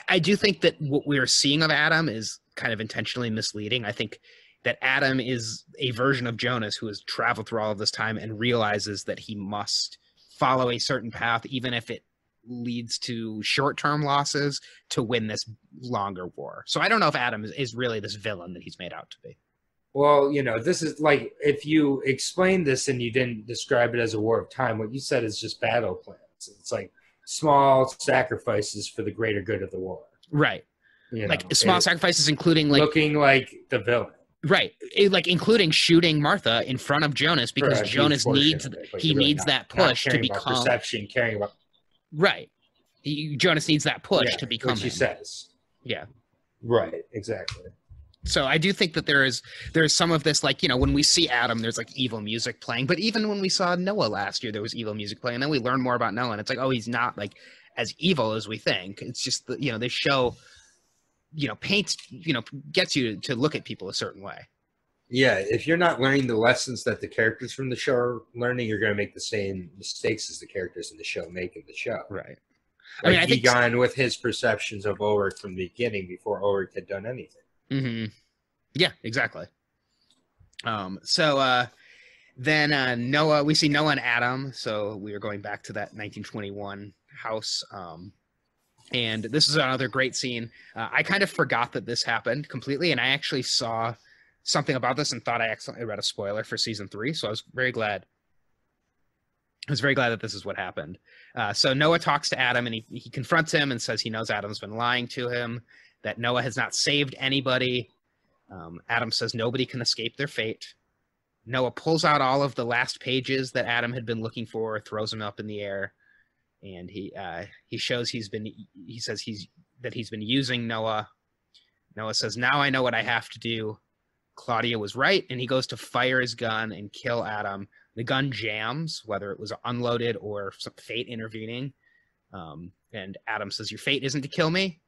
I do think that what we're seeing of Adam is kind of intentionally misleading. I think that Adam is a version of Jonas who has traveled through all of this time and realizes that he must follow a certain path, even if it leads to short-term losses, to win this longer war. So I don't know if Adam is really this villain that he's made out to be. Well, this is like, if you explain this and you didn't describe it as a war of time, what you said is just battle plans. It's like small sacrifices for the greater good of the war. Right. Like small sacrifices, including like looking like the villain. Right. Like including shooting Martha in front of Jonas, because Jonas needs that push to become perception, caring about. Right. Jonas needs that push to become what she says. Yeah. Right. Exactly. So I do think that there's some of this, like, when we see Adam, there's like evil music playing. But even when we saw Noah last year, there was evil music playing. And then we learn more about Noah, and it's like, oh, he's not like as evil as we think. It's just that, this show, paints, gets you to look at people a certain way. Yeah, if you're not learning the lessons that the characters from the show are learning, you're going to make the same mistakes as the characters in the show make in the show. Right. Like, I think Egon with his perceptions of Ulrich from the beginning before Ulrich had done anything. Mm-hmm. Yeah, exactly. So then Noah, we see Noah and Adam. So we are going back to that 1921 house. And this is another great scene. I kind of forgot that this happened completely, and I actually saw something about this and thought I accidentally read a spoiler for season 3. So I was very glad. I was very glad that this is what happened. So Noah talks to Adam, and he confronts him and says he knows Adam's been lying to him, that Noah has not saved anybody. Adam says nobody can escape their fate. Noah pulls out all of the last pages that Adam had been looking for, throws them up in the air, and he shows he's been using Noah. Noah says, "Now I know what I have to do." Claudia was right, and he goes to fire his gun and kill Adam. The gun jams, whether it was unloaded or some fate intervening. And Adam says, "Your fate isn't to kill me."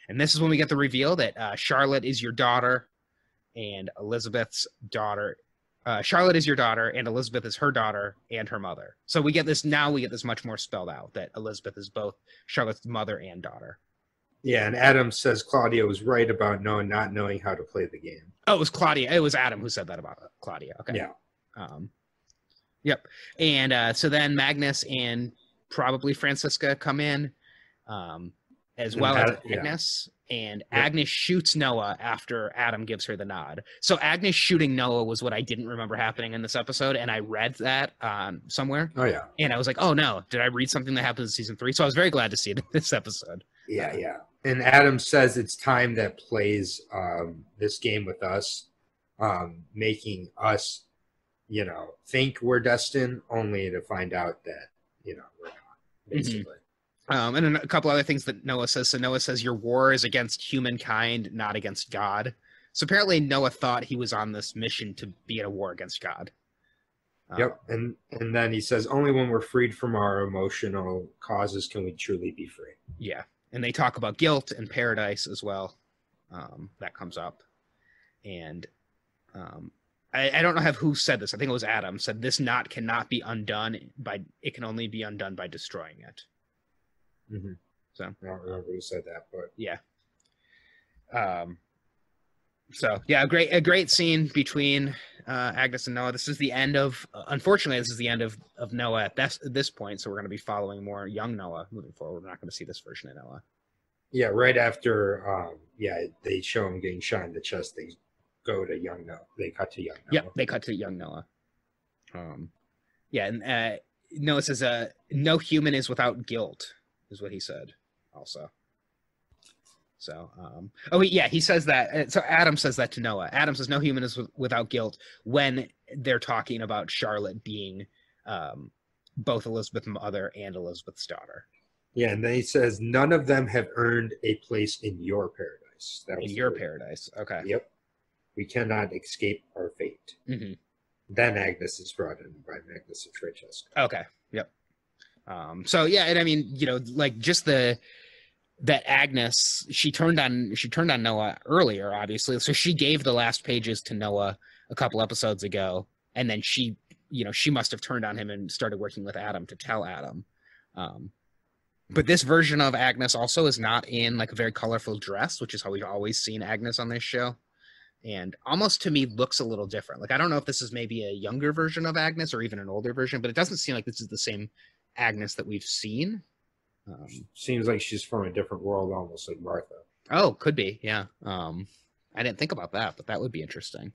And this is when we get the reveal that Charlotte is your daughter, and Elizabeth's daughter. Charlotte is your daughter, and Elizabeth is her daughter and her mother. So we get this much more spelled out, that Elizabeth is both Charlotte's mother and daughter. Yeah, and Adam says Claudia was right about Noah not knowing how to play the game. Oh, it was Claudia. It was Adam who said that about Claudia. Okay. Yeah. Yep. And so then Magnus and probably Francisca come in, as well as Agnes. Yeah. And Agnes shoots Noah after Adam gives her the nod. So Agnes shooting Noah was what I didn't remember happening in this episode, and I read that somewhere. Oh, yeah. And I was like, oh, no, did I read something that happened in season 3? So I was very glad to see it in this episode. Yeah, yeah. And Adam says it's time that plays this game with us, making us, think we're destined, only to find out that, we're not, basically. Mm-hmm. And then a couple other things that Noah says. So Noah says, your war is against humankind, not against God. So apparently Noah thought he was on this mission to be at a war against God. Yep. And then he says, only when we're freed from our emotional causes can we truly be free. Yeah. And they talk about guilt and paradise as well. That comes up. And I don't know who said this. I think it was Adam said this knot cannot be undone it can only be undone by destroying it. Mm-hmm. So I don't remember who said that, but yeah. So yeah, a great scene between Agnes and Noah. This is the end of, unfortunately, this is the end of Noah at this point. So we're going to be following more young Noah moving forward. We're not going to see this version of Noah. Yeah, right after they show him getting shot in the chest. They go to young Noah. They cut to young Noah. Yeah, they cut to young Noah. Yeah, and Noah says, "No human is without guilt," is what he said. Also. So, he says that. So Adam says that to Noah. Adam says no human is without guilt when they're talking about Charlotte being both Elizabeth's mother and Elizabeth's daughter. Yeah, and then he says none of them have earned a place in your paradise. In your paradise, okay. Yep. We cannot escape our fate. Mm-hmm. Then Agnes is brought in by Magnus and Francesca. Okay, yep. So yeah, and I mean, like just that Agnes, she turned on Noah earlier, obviously. So she gave the last pages to Noah a couple episodes ago, and then she must have turned on him and started working with Adam to tell Adam. But this version of Agnes also is not in like a very colorful dress, which is how we've always seen Agnes on this show. and almost to me looks a little different. Like, I don't know if this is maybe a younger version of Agnes or even an older version, but it doesn't seem like this is the same Agnes that we've seen. Seems like she's from a different world, almost like Martha. Oh, could be, yeah. I didn't think about that, but that would be interesting.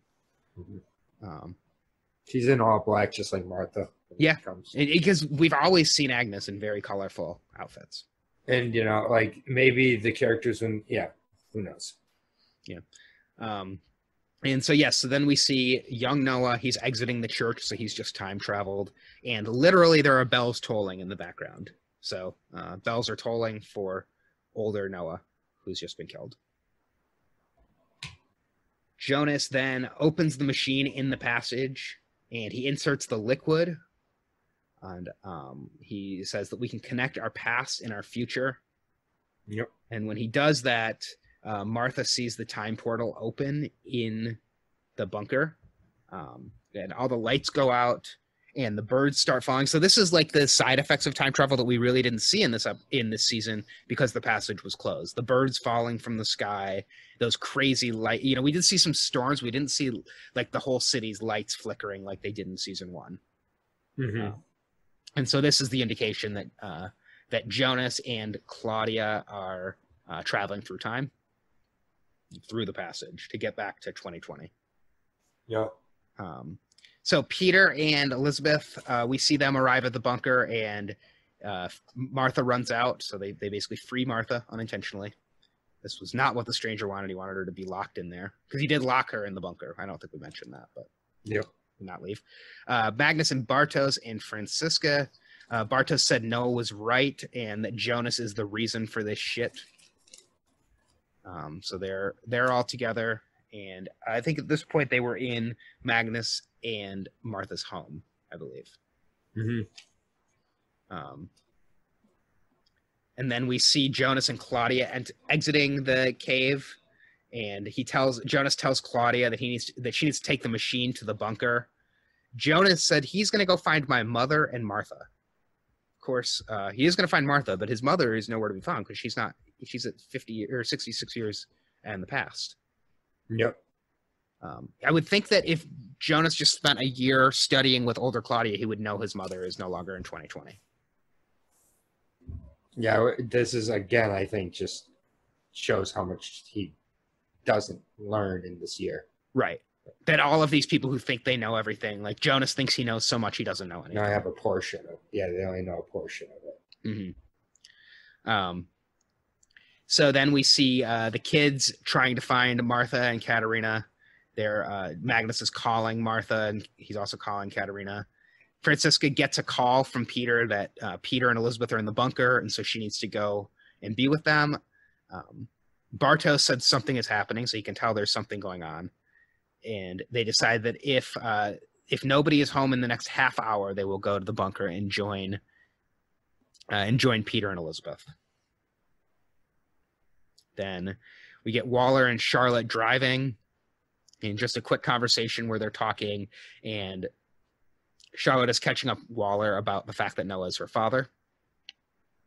She's in all black, just like Martha. Yeah, because we've always seen Agnes in very colorful outfits. And, you know, like, maybe the characters, who knows? Yeah. And so, yes, so then we see young Noah. He's exiting the church, so he's just time traveled. And literally there are bells tolling in the background. So bells are tolling for older Noah, who's just been killed. Jonas then opens the machine in the passage, and he inserts the liquid. And he says that we can connect our past and our future. Yep. And when he does that, Martha sees the time portal open in the bunker, and all the lights go out and the birds start falling. So this is like the side effects of time travel that we really didn't see in this season because the passage was closed. The birds falling from the sky, those crazy light. You know, we did see some storms. We didn't see like the whole city's lights flickering like they did in season 1. And so this is the indication that that Jonas and Claudia are traveling through time, through the passage, to get back to 2020. Yeah. So Peter and Elizabeth, we see them arrive at the bunker, and Martha runs out. So they basically free Martha unintentionally. This was not what the stranger wanted. He wanted her to be locked in there, because he did lock her in the bunker. I don't think we mentioned that, but yep. Not leave. Magnus and Bartos and Francisca. Bartos said Noah was right, and that Jonas is the reason for this shit. So they're all together, and I think at this point they were in Magnus and Martha's home, I believe. And then we see Jonas and Claudia exiting the cave, and Jonas tells Claudia that she needs to take the machine to the bunker. Jonas said he's going to go find my mother and Martha. Of course, he is going to find Martha, but his mother is nowhere to be found because she's at 50 or 66 years in the past. Yep. I would think that if Jonas just spent a year studying with older Claudia, he would know his mother is no longer in 2020. Yeah, this is, again, I think, just shows how much he doesn't learn in this year. Right. That all of these people who think they know everything, like Jonas thinks he knows so much he doesn't know anything. No, I have a portion of it. Yeah, they only know a portion of it. So then we see the kids trying to find Martha and Katerina. Magnus is calling Martha, and he's also calling Katerina. Francisca gets a call from Peter that Peter and Elizabeth are in the bunker, and so she needs to go and be with them. Bartos said something is happening, so you can tell there's something going on. And they decide that if nobody is home in the next half hour, they will go to the bunker and join Peter and Elizabeth. Then we get Waller and Charlotte driving, in just a quick conversation where they're talking, and Charlotte is catching up Waller about the fact that Noah is her father.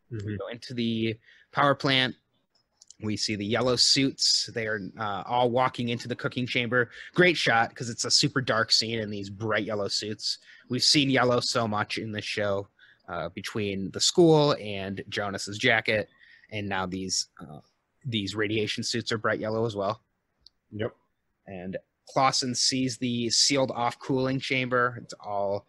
We go into the power plant. We see the yellow suits. They are all walking into the cooking chamber. Great shot, because it's a super dark scene in these bright yellow suits. We've seen yellow so much in this show, between the school and Jonas's jacket, and now these radiation suits are bright yellow as well. Yep. And Clausen sees the sealed off cooling chamber. It's all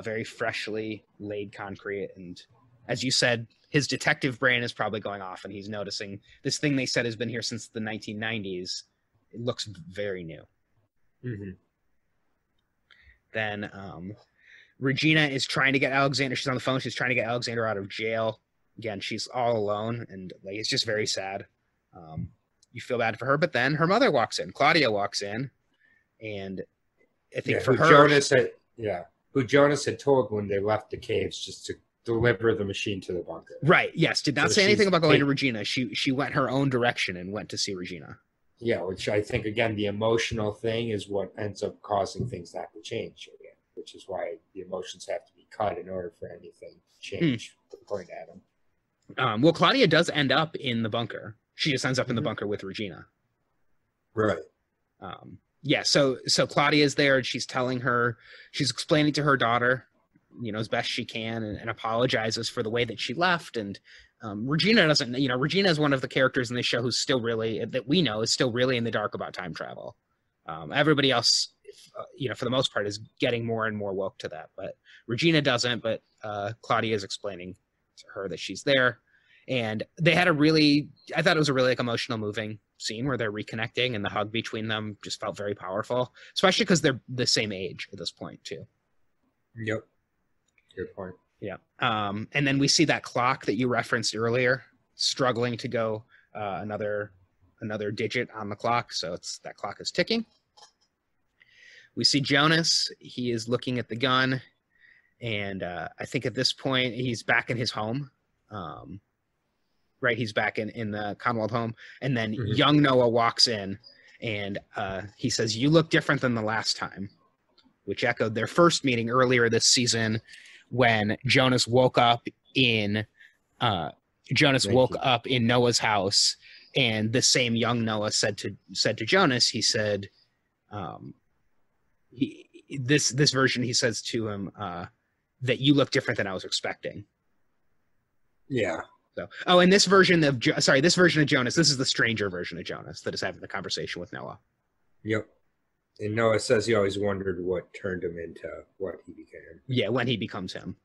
very freshly laid concrete. And as you said, his detective brain is probably going off, and he's noticing this thing they said has been here since the 1990s. It looks very new. Then Regina is trying to get Alexander. She's on the phone. She's trying to get Alexander out of jail. Again, she's all alone, and like it's just very sad. You feel bad for her, but then her mother walks in. Claudia walks in, and I think for her, who Jonas had told when they left the caves just to deliver the machine to the bunker. Right. Yes. Did not say anything about going to Regina. She went her own direction and went to see Regina. Yeah, which I think, again, the emotional thing is what ends up causing things not to change again, which is why the emotions have to be cut in order for anything to change, according to Adam. Well, Claudia does end up in the bunker. She just ends up in the bunker with Regina. Right. Yeah, so Claudia is there, and she's explaining to her daughter, as best she can, and apologizes for the way that she left. And Regina doesn't, Regina is one of the characters in this show who's still really, that we know, is still really in the dark about time travel. Everybody else, for the most part, is getting more and more woke to that, but Regina doesn't. But Claudia is explaining to her that she's there, and they had I thought it was a really emotional, moving scene where they're reconnecting, and the hug between them just felt very powerful, especially because they're the same age at this point too. Yep. Good point. Yeah. And then we see that clock that you referenced earlier struggling to go another digit on the clock. So that clock is ticking. We see Jonas. He is looking at the gun, and I think at this point he's back in his home. Right, he's back in the Commonwealth home, and then young Noah walks in, and he says, "You look different than the last time," which echoed their first meeting earlier this season, when Jonas woke up in Noah's house, and the same young Noah said to Jonas, he said, this version, he says to him that you look different than I was expecting. Yeah. So, and this version of Jonas, this is the stranger version of Jonas that is having the conversation with Noah. Yep. And Noah says he always wondered what turned him into what he became. Yeah, when he becomes him.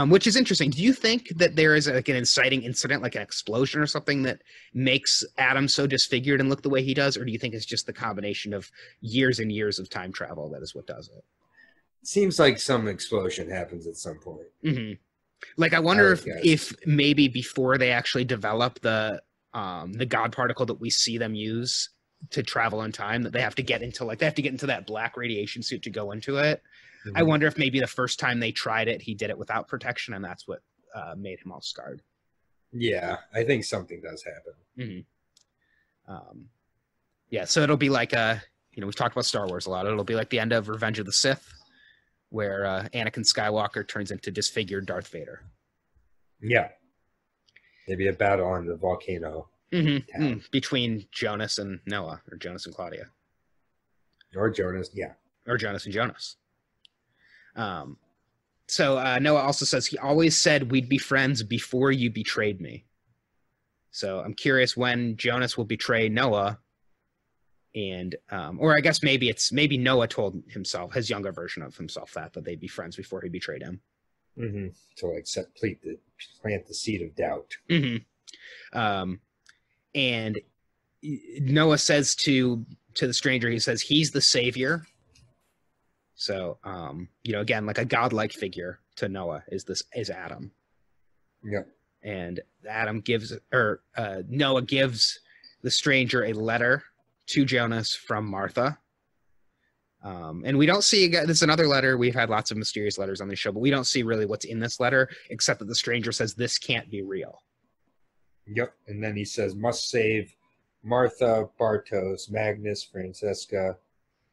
Which is interesting. Do you think that there is an inciting incident, like an explosion or something, that makes Adam so disfigured and look the way he does? Or do you think it's just the combination of years and years of time travel that is what does it? It seems like some explosion happens at some point. Mm-hmm. Like, I wonder if maybe before they actually develop the God particle that we see them use to travel in time, that they have to get into that black radiation suit to go into it. Mm-hmm. I wonder if maybe the first time they tried it, he did it without protection, and that's what made him all scarred. Yeah, I think something does happen. Mm-hmm. Yeah, so it'll be like we've talked about Star Wars a lot. It'll be like the end of Revenge of the Sith, where Anakin Skywalker turns into disfigured Darth Vader. Yeah. Maybe a battle on the volcano. Mm-hmm. Between Jonas and Noah, or Jonas and Claudia. Or Jonas, yeah. Or Jonas and Jonas. So Noah also says, he always said we'd be friends before you betrayed me. So I'm curious when Jonas will betray Noah. And or I guess maybe Noah told himself, his younger version of himself, that they'd be friends before he betrayed him. Mm-hmm. So like plant the seed of doubt. Mm-hmm. And Noah says to the stranger, he says he's the savior. So again, like a godlike figure to Noah is Adam. Yep. And Noah gives the stranger a letter to Jonas from Martha. And we don't see, this is another letter. We've had lots of mysterious letters on the show, but we don't see really what's in this letter, except that the stranger says this can't be real. Yep. And then he says, must save Martha, Bartos, Magnus, Francesca,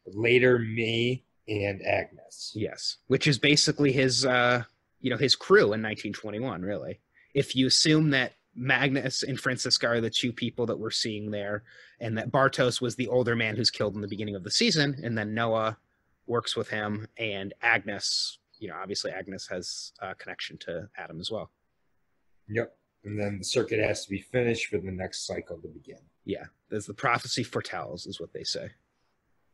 later me, and Agnes. Yes. Which is basically his crew in 1921, really. If you assume that Magnus and Francesca are the two people that we're seeing there, and that Bartos was the older man who's killed in the beginning of the season, and then Noah works with him, and Agnes, obviously Agnes has a connection to Adam as well. Yep. And then the circuit has to be finished for the next cycle to begin. Yeah. As the prophecy foretells, is what they say.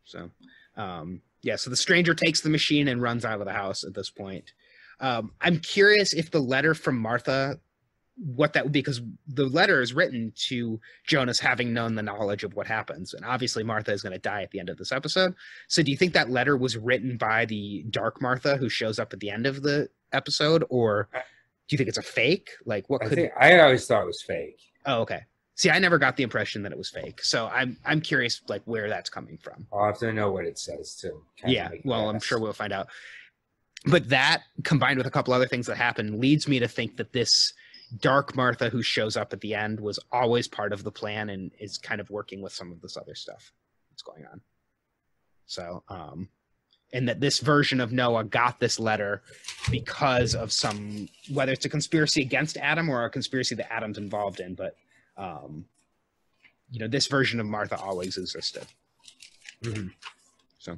So, so the stranger takes the machine and runs out of the house at this point. I'm curious if the letter from Martha, what that would be, because the letter is written to Jonas having known the knowledge of what happens. And obviously Martha is going to die at the end of this episode. So do you think that letter was written by the Dark Martha who shows up at the end of the episode? Or do you think it's a fake? Like, I always thought it was fake. Oh, okay. See, I never got the impression that it was fake. So I'm curious, like, where that's coming from. I'll have to know what it says too. Yeah, well, I'm sure we'll find out. But that, combined with a couple other things that happen, leads me to think that this Dark Martha who shows up at the end was always part of the plan and is kind of working with some of this other stuff that's going on. So, and that this version of Noah got this letter because of whether it's a conspiracy against Adam or a conspiracy that Adam's involved in, but this version of Martha always existed. Mm-hmm. So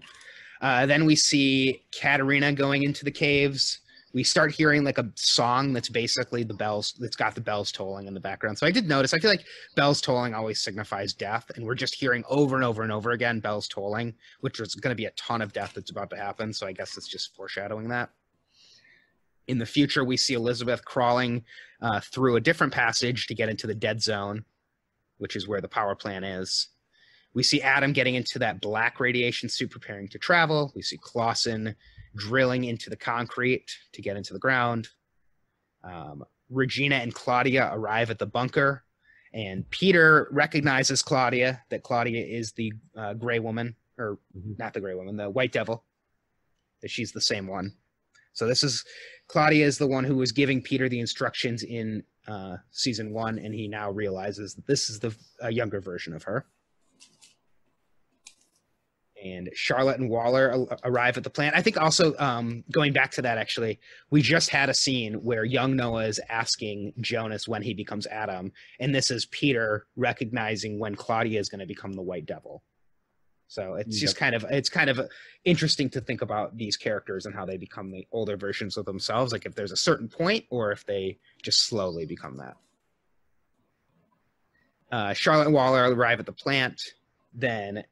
then we see Katerina going into the caves. We start hearing like a song that's basically the bells, that's got the bells tolling in the background. So I did notice, I feel like bells tolling always signifies death, and we're just hearing over and over and over again bells tolling, which is going to be a ton of death that's about to happen. So I guess it's just foreshadowing that. In the future, we see Elizabeth crawling through a different passage to get into the dead zone, which is where the power plant is. We see Adam getting into that black radiation suit preparing to travel. We see Clausen drilling into the concrete to get into the ground. Regina and Claudia arrive at the bunker, and Peter recognizes Claudia, that Claudia is the gray woman, or not the gray woman, the white devil, that she's the same one. So this is, Claudia is the one who was giving Peter the instructions in season 1, and he now realizes that this is the younger version of her. And Charlotte and Waller arrive at the plant. I think also, going back to that, actually, we just had a scene where young Noah is asking Jonas when he becomes Adam, and this is Peter recognizing when Claudia is going to become the White Devil. So it's just kind of interesting to think about these characters and how they become the older versions of themselves, like if there's a certain point or if they just slowly become that. Charlotte and Waller arrive at the plant. Then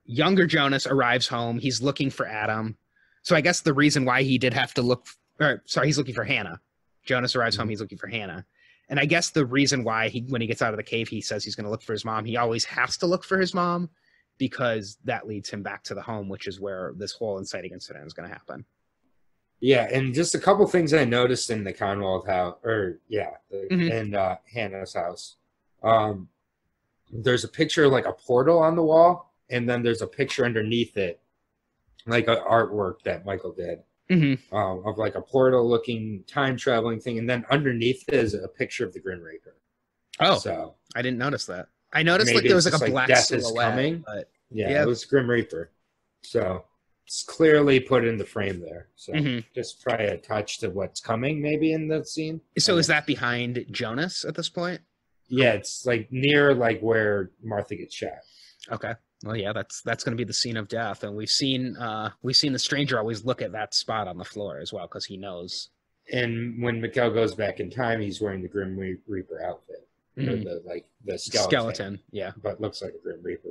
younger Jonas arrives home. He's looking for Adam. So I guess the reason why he did have to look, he's looking for Hannah. Jonas arrives home. He's looking for Hannah. And I guess the reason why when he gets out of the cave, he says he's going to look for his mom. He always has to look for his mom because that leads him back to the home, which is where this whole inciting incident is going to happen. Yeah, and just a couple things I noticed in the Conwald house, in Hannah's house. There's a picture of like a portal on the wall, and then there's a picture underneath it, like an artwork that Michael did, of like a portal looking time traveling thing, and then underneath it is a picture of the Grim Reaper. Oh, so I didn't notice that. I noticed like there was like a black death silhouette. Is coming. But yeah, it was Grim Reaper. So it's clearly put in the frame there. So just try a touch to what's coming maybe in the scene. So is that behind Jonas at this point? Yeah, it's like near like where Martha gets shot. Okay. Well, yeah, that's going to be the scene of death, and we've seen the stranger always look at that spot on the floor as well because he knows. And when Mikhail goes back in time, he's wearing the Grim Reaper outfit, or the skeleton. Yeah, but looks like a Grim Reaper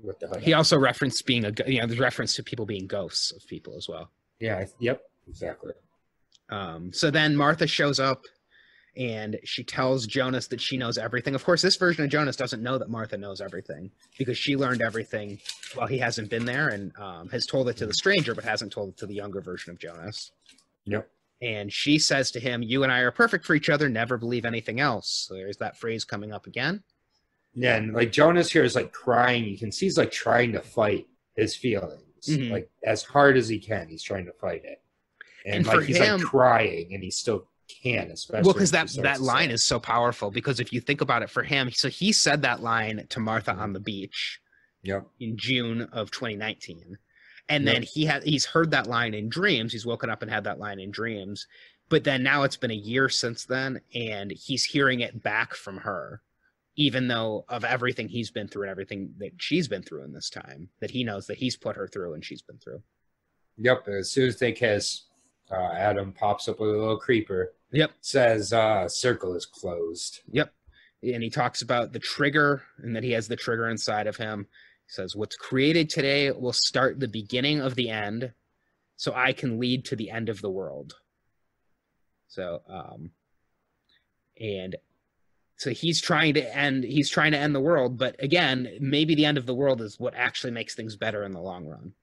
with the hood. He also referenced being there's reference to people being ghosts of people as well. Yeah. Yep. Exactly. So then Martha shows up. And she tells Jonas that she knows everything. Of course, this version of Jonas doesn't know that Martha knows everything because she learned everything while he hasn't been there and has told it to the stranger, but hasn't told it to the younger version of Jonas. Yep. And she says to him, "You and I are perfect for each other. Never believe anything else." So there's that phrase coming up again. Yeah, and like Jonas here is like crying. You can see he's like trying to fight his feelings, like as hard as he can. He's trying to fight it, and like he's like crying, and he still can, especially well, because that line is so powerful. Because if you think about it, for him, so he said that line to Martha on the beach, in June of 2019, and then he's heard that line in dreams. He's woken up and had that line in dreams, but then now it's been a year since then, and he's hearing it back from her, even though of everything he's been through and everything that she's been through in this time, that he knows that he's put her through and she's been through. Yep. As soon as they kiss, Adam pops up with a little creeper. Yep. Says circle is closed. Yep. And he talks about the trigger and that he has the trigger inside of him. He says, "What's created today will start the beginning of the end, so I can lead to the end of the world." So, and so he's trying to end the world, but again, maybe the end of the world is what actually makes things better in the long run.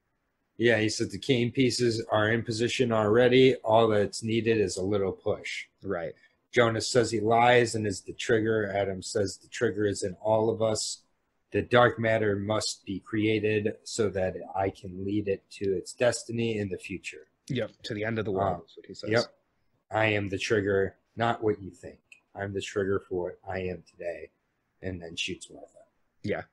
Yeah, he said the cane pieces are in position already. All that's needed is a little push. Right. Jonas says he lies and is the trigger. Adam says the trigger is in all of us. The dark matter must be created so that I can lead it to its destiny in the future. Yep, to the end of the world is what he says. Yep. I am the trigger, not what you think. I'm the trigger for what I am today. And then shoots Martha. Yeah.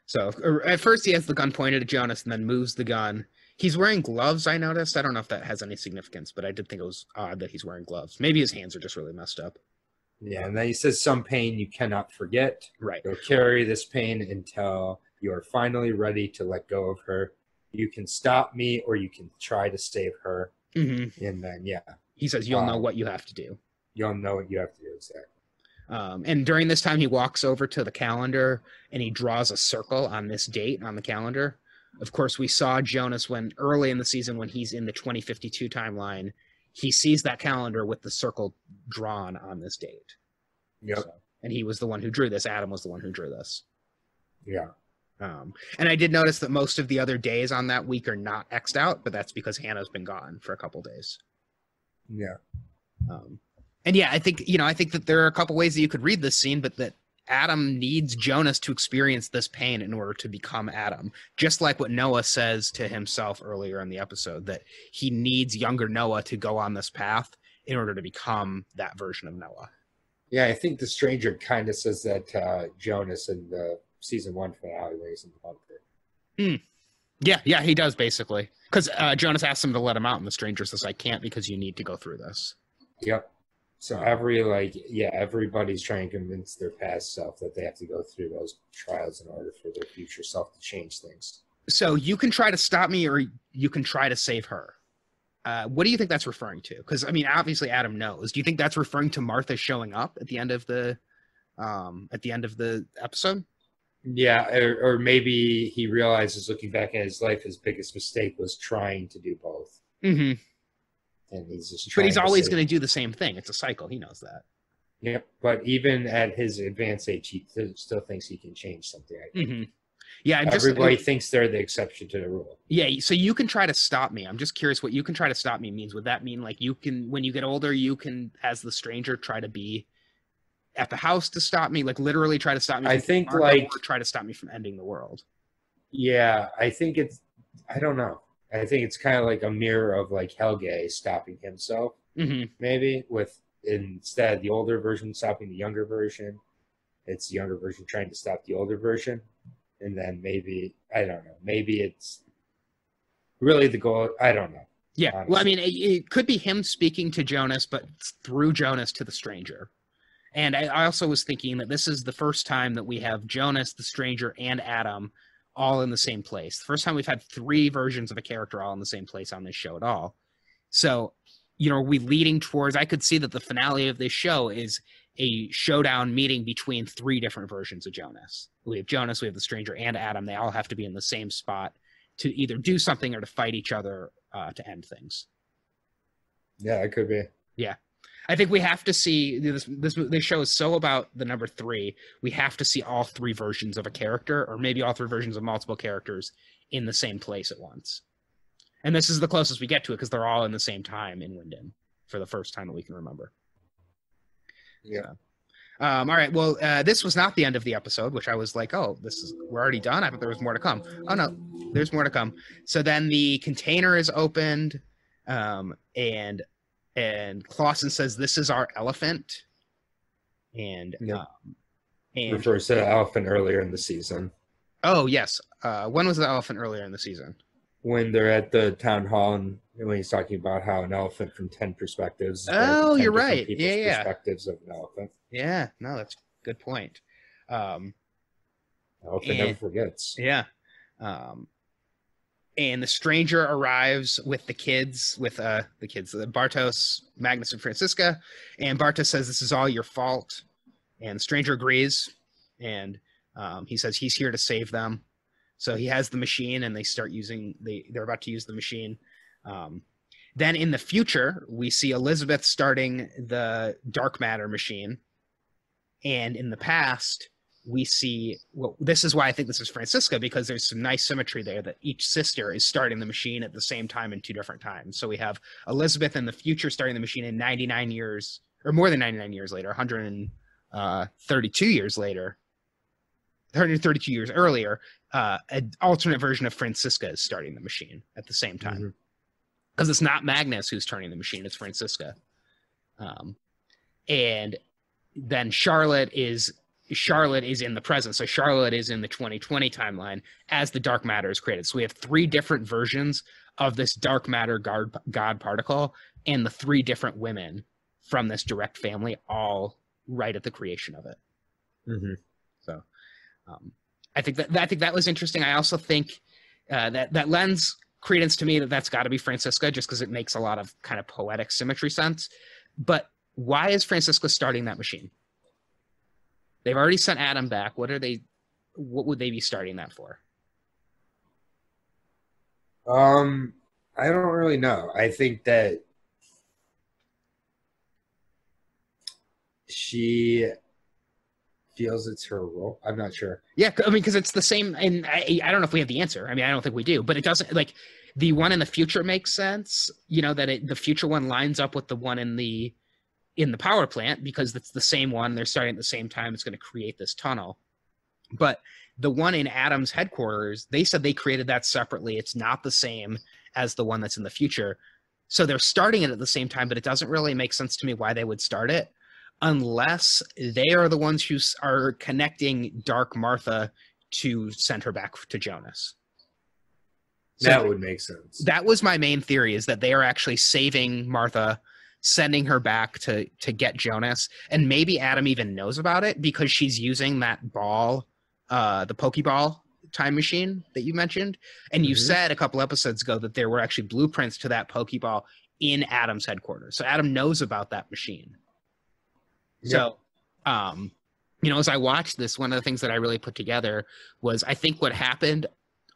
So at first he has the gun pointed at Jonas and then moves the gun. He's wearing gloves, I noticed. I don't know if that has any significance, but I did think it was odd that he's wearing gloves. Maybe his hands are just really messed up. Yeah, and then he says some pain you cannot forget. Right. You'll carry this pain until you're finally ready to let go of her. you can stop me or you can try to save her. Mm-hmm. And then, yeah. He says, you'll know what you have to do. You'll know what you have to do, exactly. And during this time, he walks over to the calendar and he draws a circle on this date on the calendar. Of course, we saw Jonas when early in the season, when he's in the 2052 timeline, he sees that calendar with the circle drawn on this date. Yep. So, and he was the one who drew this. Adam was the one who drew this. Yeah. And I did notice that most of the other days on that week are not X'd out, but that's because Hannah's been gone for a couple days. Yeah. And yeah, I think that there are a couple ways that you could read this scene, but that Adam needs Jonas to experience this pain in order to become Adam. Just like what Noah says to himself earlier in the episode, that he needs younger Noah to go on this path in order to become that version of Noah. Yeah, I think the stranger kind of says that to Jonas in the season 1 finale where he's in the bunker. Yeah, he does basically. Because Jonas asks him to let him out, and the stranger says, I can't because you need to go through this. Yep. So everybody's trying to convince their past self that they have to go through those trials in order for their future self to change things. So you can try to stop me or you can try to save her. What do you think that's referring to? Because, I mean, obviously Adam knows. Do you think that's referring to Martha showing up at the end of the episode? Yeah, or maybe he realizes, looking back at his life, his biggest mistake was trying to do both. Mm-hmm. And he's just but he's always going to do the same thing. It's a cycle. He knows that. Yep. But even at his advanced age, he still thinks he can change something. I think. Mm-hmm. Yeah. Everybody thinks they're the exception to the rule. Yeah. So you can try to stop me. I'm just curious what you can try to stop me means. Would that mean like you can, when you get older, you can, as the stranger, try to be at the house to stop me, like literally try to stop me? I think or try to stop me from ending the world. Yeah. I think I don't know. I think it's kind of like a mirror of like Helge stopping himself, maybe, with instead of the older version stopping the younger version, it's the younger version trying to stop the older version. And then maybe, I don't know, maybe it's really the goal. I don't know. Yeah. Honestly. Well, I mean, it could be him speaking to Jonas, but through Jonas to the stranger. And I also was thinking that this is the first time that we have Jonas, the stranger, and Adam all in the same place. The first time we've had 3 versions of a character all in the same place on this show at all. So, are we leading towards, I could see that the finale of this show is a showdown meeting between 3 different versions of Jonas. We have Jonas, we have the stranger, and Adam. They all have to be in the same spot to either do something or to fight each other to end things. Yeah, it could be. Yeah. I think we have to see this show is so about the number 3. We have to see all 3 versions of a character, or maybe all 3 versions of multiple characters in the same place at once. And this is the closest we get to it because they're all in the same time in Winden for the first time that we can remember. Yeah. All right. Well, this was not the end of the episode, which I was like, oh, we're already done. I thought there was more to come. Oh no, there's more to come. So then the container is opened, and Clausen says, "This is our elephant," and refers to the elephant earlier in the season. Oh yes, when was the elephant earlier in the season? When they're at the town hall and when he's talking about how an elephant from 10 perspectives. Oh, you're right. Yeah. Perspectives of an elephant. Yeah. No, that's a good point. Elephant never forgets. Yeah. And the stranger arrives with the kids, Bartos, Magnus, and Francisca. And Bartos says, this is all your fault. And the stranger agrees. And he says he's here to save them. So he has the machine, and they're about to use the machine. Then in the future, we see Elizabeth starting the dark matter machine. And in the past, we see, this is why I think this is Francisca, because there's some nice symmetry there that each sister is starting the machine at the same time in 2 different times. So we have Elizabeth in the future starting the machine in 99 years, or more than 99 years later, 132 years later, 132 years earlier, an alternate version of Francisca is starting the machine at the same time. Because it's not Magnus who's turning the machine, it's Francisca. And then Charlotte is in the present. So Charlotte is in the 2020 timeline as the dark matter is created. So we have 3 different versions of this dark matter God particle, and the 3 different women from this direct family, all right at the creation of it. So I think that was interesting. I also think that lends credence to me that that's got to be Francisca, just because it makes a lot of kind of poetic symmetry sense. But why is Francisca starting that machine? They've already sent Adam back. What would they be starting that for? I don't really know. I think that she feels it's her role. I'm not sure. Yeah, I mean, because it's the same, and I don't know if we have the answer. I mean, I don't think we do, but it doesn't, like, the one in the future makes sense, that the future one lines up with the one in the power plant, because it's the same one. They're starting at the same time. It's going to create this tunnel. But the one in Adam's headquarters, they said they created that separately. It's not the same as the one that's in the future. So they're starting it at the same time, but it doesn't really make sense to me why they would start it, unless they are the ones who are connecting Dark Martha to send her back to Jonas. So that would make sense. That was my main theory, is that they are actually saving Martha, sending her back to get Jonas. And maybe Adam even knows about it because she's using that ball, the Pokeball time machine that you mentioned. And you said a couple episodes ago that there were actually blueprints to that Pokeball in Adam's headquarters. So Adam knows about that machine. So, as I watched this, one of the things that I really put together was, I think what happened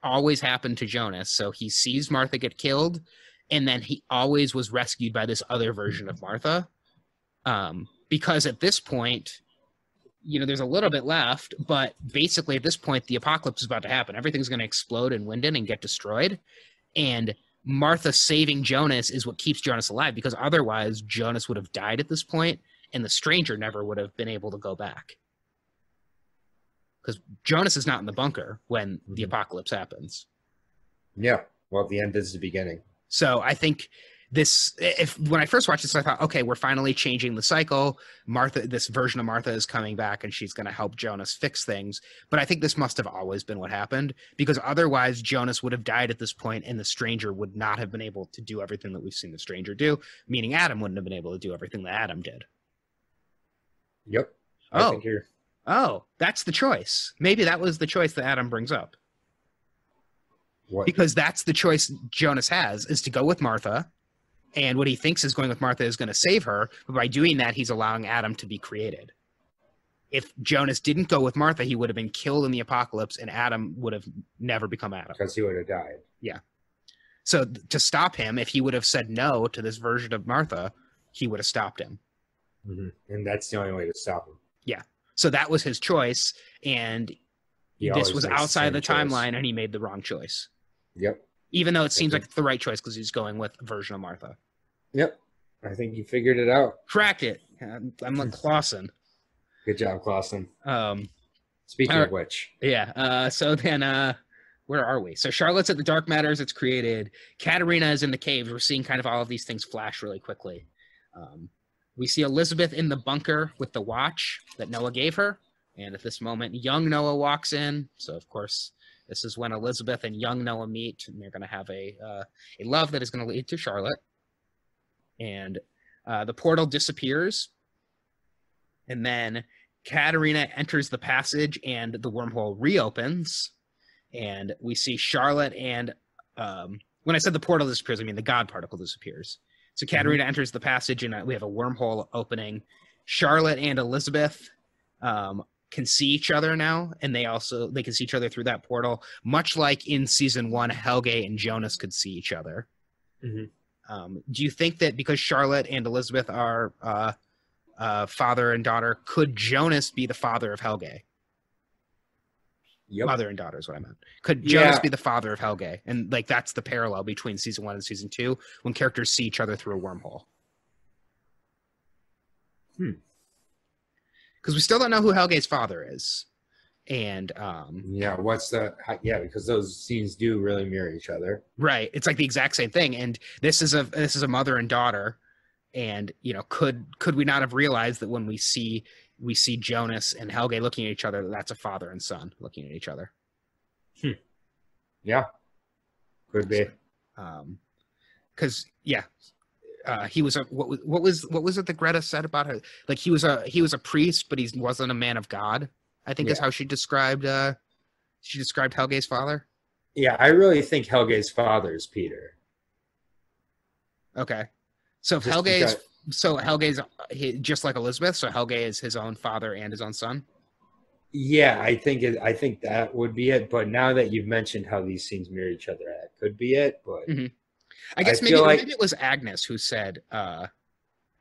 always happened to Jonas. So he sees Martha get killed, and then he always was rescued by this other version of Martha. Because at this point, there's a little bit left, but basically at this point, the apocalypse is about to happen. Everything's going to explode in Winden and get destroyed. And Martha saving Jonas is what keeps Jonas alive, because otherwise Jonas would have died at this point, and the stranger never would have been able to go back. Because Jonas is not in the bunker when the apocalypse happens. Yeah. Well, the end is the beginning. So I think when I first watched this, I thought, okay, we're finally changing the cycle. This version of Martha is coming back, and she's going to help Jonas fix things. But I think this must have always been what happened, because otherwise Jonas would have died at this point, and the stranger would not have been able to do everything that we've seen the stranger do, meaning Adam wouldn't have been able to do everything that Adam did. Yep. I think you're... Oh, that's the choice. Maybe that was the choice that Adam brings up. What? Because that's the choice Jonas has, is to go with Martha, and what he thinks is going with Martha is going to save her, but by doing that, he's allowing Adam to be created. If Jonas didn't go with Martha, he would have been killed in the apocalypse, and Adam would have never become Adam. Because he would have died. Yeah. So to stop him, if he would have said no to this version of Martha, he would have stopped him. And that's the only way to stop him. Yeah. So that was his choice, and this was outside the timeline, and he made the wrong choice. Yep. Even though it seems like the right choice, because he's going with a version of Martha. Yep. I think you figured it out. Cracked it. I'm like Clausen. Good job, Clausen. Speaking of which. Yeah. So then, where are we? So Charlotte's at the Dark Matters. It's created. Katerina is in the caves. We're seeing kind of all of these things flash really quickly. We see Elizabeth in the bunker with the watch that Noah gave her. And at this moment, young Noah walks in. So, of course, this is when Elizabeth and young Noah meet, and they're going to have a love that is going to lead to Charlotte. And the portal disappears. And then Katerina enters the passage, and the wormhole reopens. And we see Charlotte and... when I said the portal disappears, I mean the God particle disappears. So Katerina enters the passage, and we have a wormhole opening. Charlotte and Elizabeth can see each other now, and they can see each other through that portal, much like in season 1, Helge and Jonas could see each other. Do you think that because Charlotte and Elizabeth are father and daughter, could Jonas be the father of Helge? Yep. Mother and daughter is what I meant. Could Jonas be the father of Helge? And like that's the parallel between season 1 and season 2, when characters see each other through a wormhole. Because we still don't know who Helge's father is. And because those scenes do really mirror each other. Right. It's like the exact same thing. And this is a mother and daughter. And could we not have realized that when we see Jonas and Helge looking at each other, that's a father and son looking at each other? Yeah. Could be. Because he was what was it that Greta said about her? Like he was a priest, but he wasn't a man of God, I think is how she described Helge's father. Yeah, I really think Helge's father is Peter. Okay. So if Helge's just like Elizabeth, so Helge is his own father and his own son? Yeah, I think that would be it. But now that you've mentioned how these scenes mirror each other, that could be it. But I guess maybe it was Agnes who said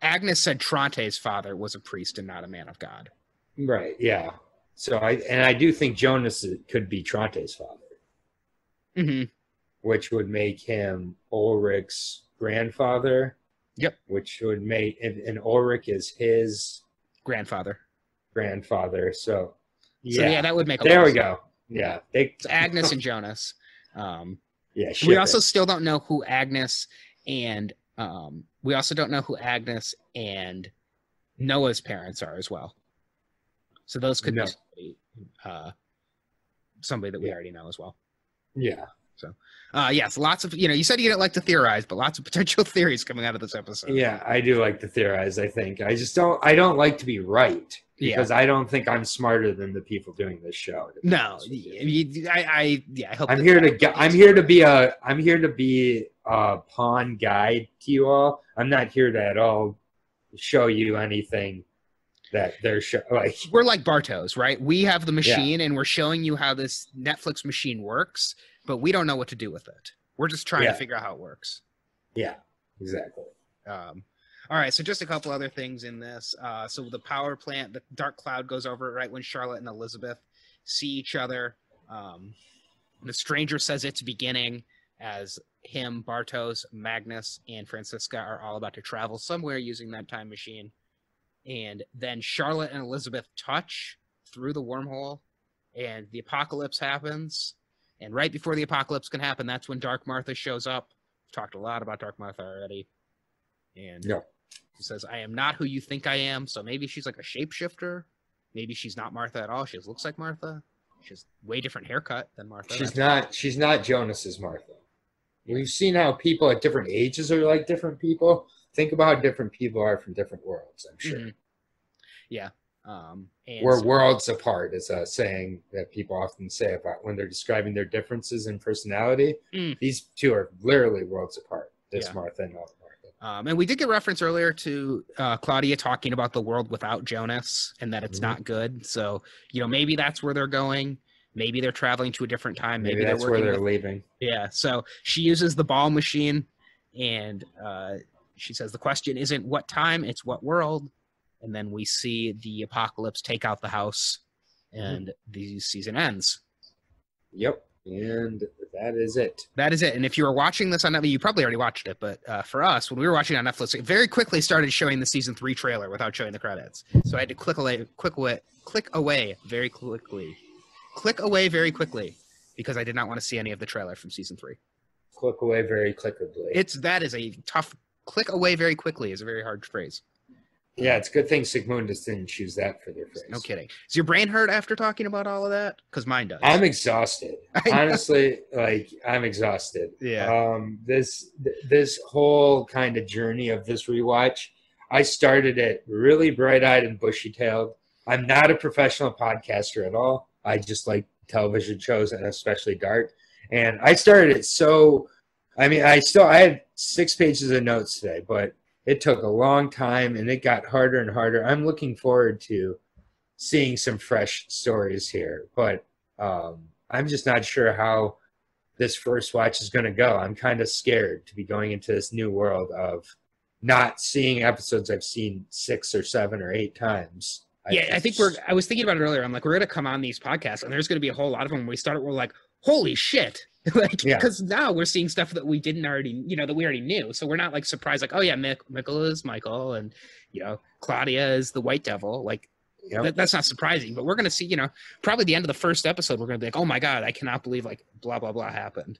Agnes said Tronte's father was a priest and not a man of God. Right, yeah. So I do think Jonas could be Tronte's father. Which would make him Ulrich's grandfather. Yep. Which would make and Ulrich is his grandfather. So yeah, that would make a there lot we of go. Yeah. It's Agnes and Jonas. Yeah. We also still don't know who Agnes and Noah's parents are as well. So those could be somebody that we already know as well. Yeah. So, yes, lots of, you said you didn't like to theorize, but lots of potential theories coming out of this episode. Yeah, I do like to theorize, I think. I don't like to be right because I don't think I'm smarter than the people doing this show. No, I hope I'm here to be a pawn guide to you all. I'm not here to at all show you anything that they're we're like Bartos, right? We have the machine and we're showing you how this Netflix machine works, but we don't know what to do with it. We're just trying to figure out how it works. Yeah, exactly. All right, so just a couple other things in this. So the power plant, the dark cloud goes over right when Charlotte and Elizabeth see each other. The stranger says it's beginning as him, Bartos, Magnus, and Francisca are all about to travel somewhere using that time machine. And then Charlotte and Elizabeth touch through the wormhole, and the apocalypse happens. And right before the apocalypse can happen, that's when Dark Martha shows up. We've talked a lot about Dark Martha already. And she says, I am not who you think I am. So maybe she's like a shapeshifter. Maybe she's not Martha at all. She just looks like Martha. She has way different haircut than Martha. She's not Jonas's Martha. We've seen how people at different ages are like different people. Think about how different people are from different worlds, I'm sure. Yeah. We're worlds apart is a saying that people often say about when they're describing their differences in personality. These two are literally worlds apart, Martha and Martha. And we did get reference earlier to Claudia talking about the world without Jonas and that it's not good. So, maybe that's where they're going. Maybe they're traveling to a different time. Maybe that's where they're leaving. Yeah. So she uses the ball machine and she says the question isn't what time, it's what world. And then we see the apocalypse take out the house and the season ends. Yep. And that is it. That is it. And if you were watching this on Netflix, you probably already watched it. But for us, when we were watching it on Netflix, it very quickly started showing the season 3 trailer without showing the credits. So I had to click away very quickly because I did not want to see any of the trailer from season 3. Click away very quickly. That is a tough click away very quickly is a very hard phrase. Yeah, it's a good thing Sigmundus didn't choose that for their phrase. No kidding. Does your brain hurt after talking about all of that? Because mine does. I'm exhausted. Honestly, I'm exhausted. Yeah. This whole kind of journey of this rewatch, I started it really bright-eyed and bushy-tailed. I'm not a professional podcaster at all. I just like television shows and especially Dart. And I started it I had 6 pages of notes today, but it took a long time and it got harder and harder. I'm looking forward to seeing some fresh stories here, but I'm just not sure how this first watch is going to go. I'm kind of scared to be going into this new world of not seeing episodes I've seen 6 or 7 or 8 times. I was thinking about it earlier. I'm like, we're going to come on these podcasts and there's going to be a whole lot of them. When we start, we're like, holy shit. Because now we're seeing stuff that we didn't already, that we already knew. So we're not like surprised, like, oh yeah, Mikkel is Michael and, Claudia is the White Devil. Like, that's not surprising, but we're going to see, probably the end of the first episode, we're going to be like, oh my God, I cannot believe like blah, blah, blah happened.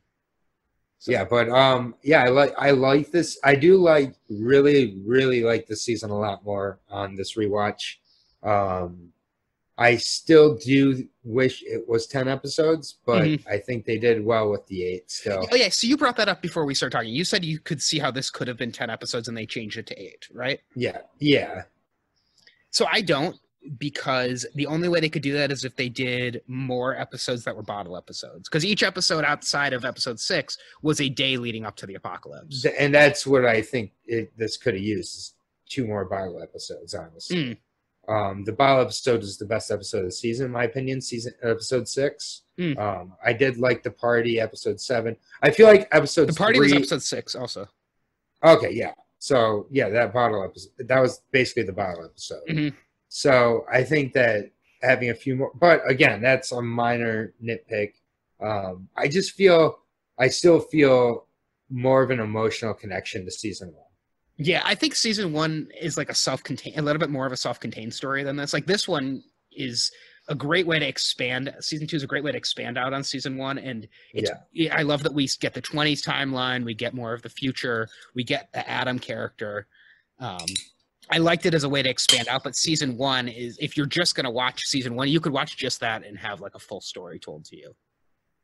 So. Yeah. But I like this. I do really, really like this season a lot more on this rewatch. I still do wish it was 10 episodes, but I think they did well with the 8 still. Oh, yeah. So you brought that up before we started talking. You said you could see how this could have been 10 episodes and they changed it to 8, right? Yeah. Yeah. So I don't. because the only way they could do that is if they did more episodes that were bottle episodes. Because each episode outside of episode 6 was a day leading up to the apocalypse. And that's what I think this could have used, is 2 more bottle episodes, honestly. The bottle episode is the best episode of the season, in my opinion, episode 6. I did like the party, episode 7. I feel like episode The party 3, was episode 6 also. Okay, yeah. So, yeah, that bottle episode, that was basically the bottle episode. So I think that having a few more, but again, that's a minor nitpick. I still feel more of an emotional connection to season 1. Yeah, I think season 1 is like a little bit more of a self-contained story than this. Like this one is a great way to expand. Season 2 is a great way to expand out on season 1. And I love that we get the 20s timeline. We get more of the future. We get the Adam character. I liked it as a way to expand out, but season 1 is, if you're just going to watch season 1, you could watch just that and have like a full story told to you.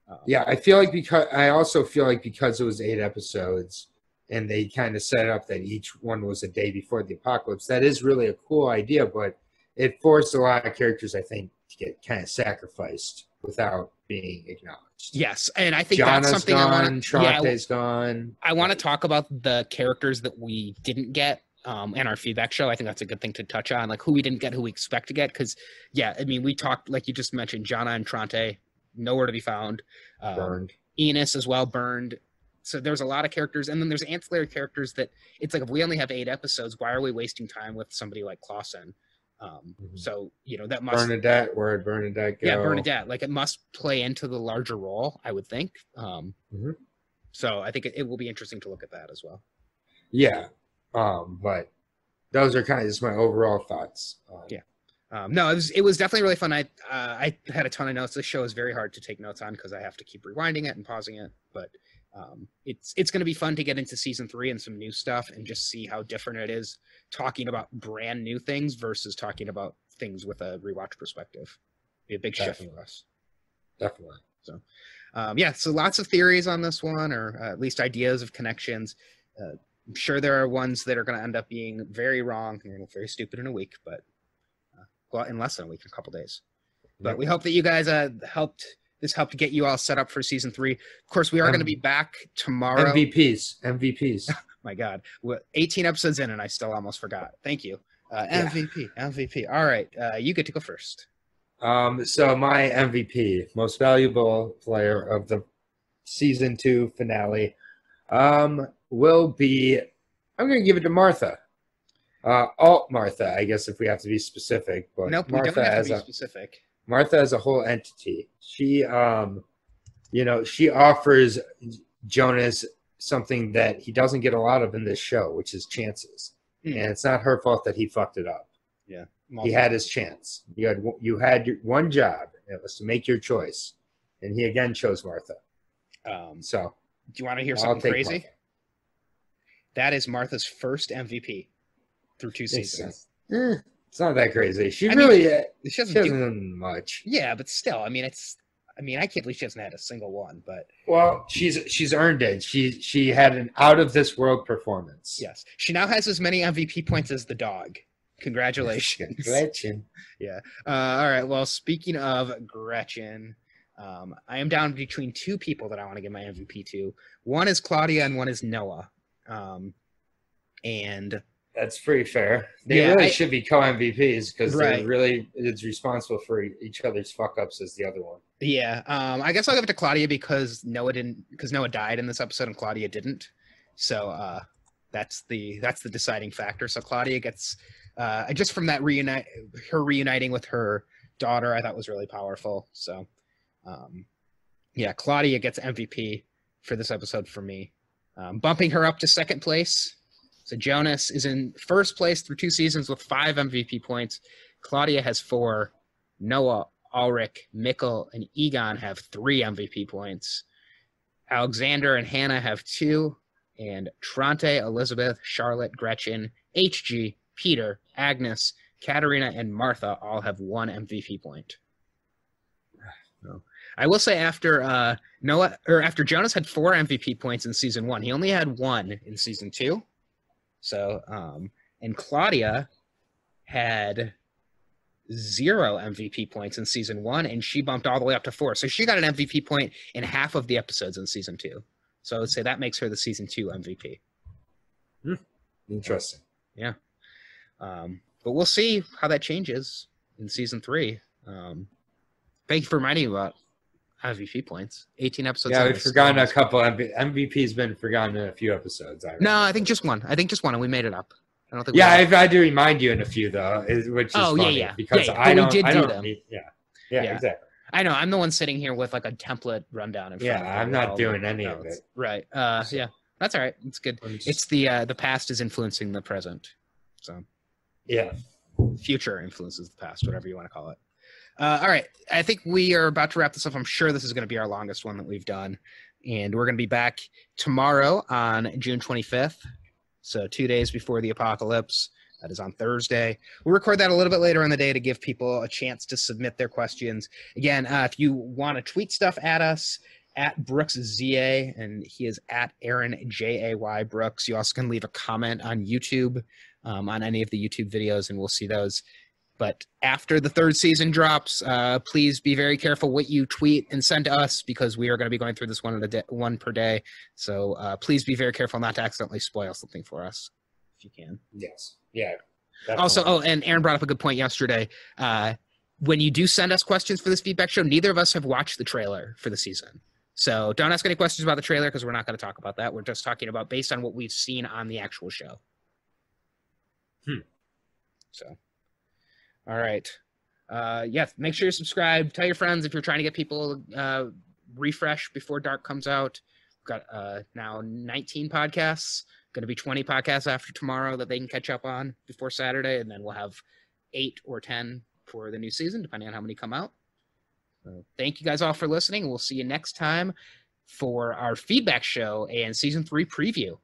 I also feel like because it was 8 episodes and they kind of set up that each one was a day before the apocalypse, that is really a cool idea, but it forced a lot of characters, I think, to get kind of sacrificed without being acknowledged. Yes, and I think Gianna's that's something gone, Tronte's gone. I want to talk about the characters that we didn't get. In our feedback show, I think that's a good thing to touch on, like who we didn't get, who we expect to get. Because, yeah, I mean, we talked, like you just mentioned, Gianna and Tronte, nowhere to be found. Burned. Enos as well, burned. So there's a lot of characters. And then there's ancillary characters that it's like, if we only have 8 episodes, why are we wasting time with somebody like Clausen? So, you know, that must... Bernadette, where'd Bernadette go? Yeah, Bernadette. Like, it must play into the larger role, I would think. So I think it will be interesting to look at that as well. Yeah. But those are kind of just my overall thoughts. No, it was definitely really fun. I had a ton of notes. This show is very hard to take notes on because I have to keep rewinding it and pausing it. But it's going to be fun to get into season 3 and some new stuff and just see how different it is talking about brand new things versus talking about things with a rewatch perspective. Be a big shift for us. Definitely. So, so lots of theories on this one, or at least ideas of connections. I'm sure there are ones that are going to end up being very wrong and very stupid in a week, but in less than a week, in a couple days. But we hope that you guys helped get you all set up for season 3. Of course, we are going to be back tomorrow. MVPs. My God, we're 18 episodes in, and I still almost forgot. Thank you. MVP. All right, you get to go first. So my MVP, most valuable player of the season 2 finale, will be, I'm going to give it to Martha. Alt Martha, I guess, if we have to be specific. But nope, Martha, we don't have to be specific. Martha as a whole entity. She, she offers Jonas something that he doesn't get a lot of in this show, which is chances. And it's not her fault that he fucked it up. Yeah. He had his chance. You had your one job. It was to make your choice. And he again chose Martha. So do you want to hear something crazy? Martha. That is Martha's first MVP through 2 seasons. It's not that crazy. She hasn't done much. Yeah, but still, I I can't believe she hasn't had a single one. But she's earned it. She had an out of this world performance. Yes, she now has as many MVP points as the dog. Congratulations, Gretchen. Yeah. All right. Well, speaking of Gretchen, I am down between 2 people that I want to give my MVP to. One is Claudia and one is Noah. And that's pretty fair. They really should be co-MVPs because they're really is responsible for each other's fuck ups as the other one. Yeah. I guess I'll give it to Claudia because Noah died in this episode and Claudia didn't. So that's the deciding factor. So Claudia gets just from that reuniting with her daughter, I thought was really powerful. So Claudia gets MVP for this episode for me. Bumping her up to second place. So Jonas is in first place through 2 seasons with 5 MVP points. Claudia has 4. Noah, Ulrich, Mikkel, and Egon have 3 MVP points. Alexander and Hannah have 2. And Tronte, Elizabeth, Charlotte, Gretchen, HG, Peter, Agnes, Katerina, and Martha all have 1 MVP point. So, I will say after Jonas had 4 MVP points in season 1, he only had 1 in season 2. So, and Claudia had 0 MVP points in season 1, and she bumped all the way up to 4. So she got an MVP point in half of the episodes in season 2. So I would say that makes her the season 2 MVP. Interesting. Yeah. But we'll see how that changes in season 3. Thank you for reminding me about MVP points. 18 episodes. Yeah, we've forgotten a couple. MVP's been forgotten in a few episodes. I think just one. And we made it up. I don't think. Yeah, I've had to remind you in a few though, which is funny because I don't do them. Yeah, exactly. I know. I'm the one sitting here with like a template rundown in front of me. I'm not doing any of it. Right. Yeah, that's all right. It's good. It's the past is influencing the present. So. Yeah. Future influences the past, whatever you want to call it. All right. I think we are about to wrap this up. I'm sure this is going to be our longest one that we've done. And we're going to be back tomorrow on June 25th. So 2 days before the apocalypse. That is on Thursday. We'll record that a little bit later in the day to give people a chance to submit their questions. Again, if you want to tweet stuff at us, at BrooksZA, and he is at Aaron Jay Brooks. You also can leave a comment on YouTube, on any of the YouTube videos, and we'll see those. But after the 3rd season drops, please be very careful what you tweet and send to us, because we are going to be going through this one per day. So please be very careful not to accidentally spoil something for us, if you can. Yes. Yeah. Definitely. Also, and Aaron brought up a good point yesterday. When you do send us questions for this feedback show, neither of us have watched the trailer for the season. So don't ask any questions about the trailer, because we're not going to talk about that. We're just talking about based on what we've seen on the actual show. So, all right. Make sure you subscribe. Tell your friends if you're trying to get people refresh before Dark comes out. We've got now 19 podcasts. Going to be 20 podcasts after tomorrow that they can catch up on before Saturday, and then we'll have 8 or 10 for the new season, depending on how many come out. So thank you guys all for listening. We'll see you next time for our feedback show and season 3 preview.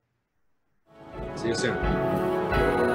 See you soon.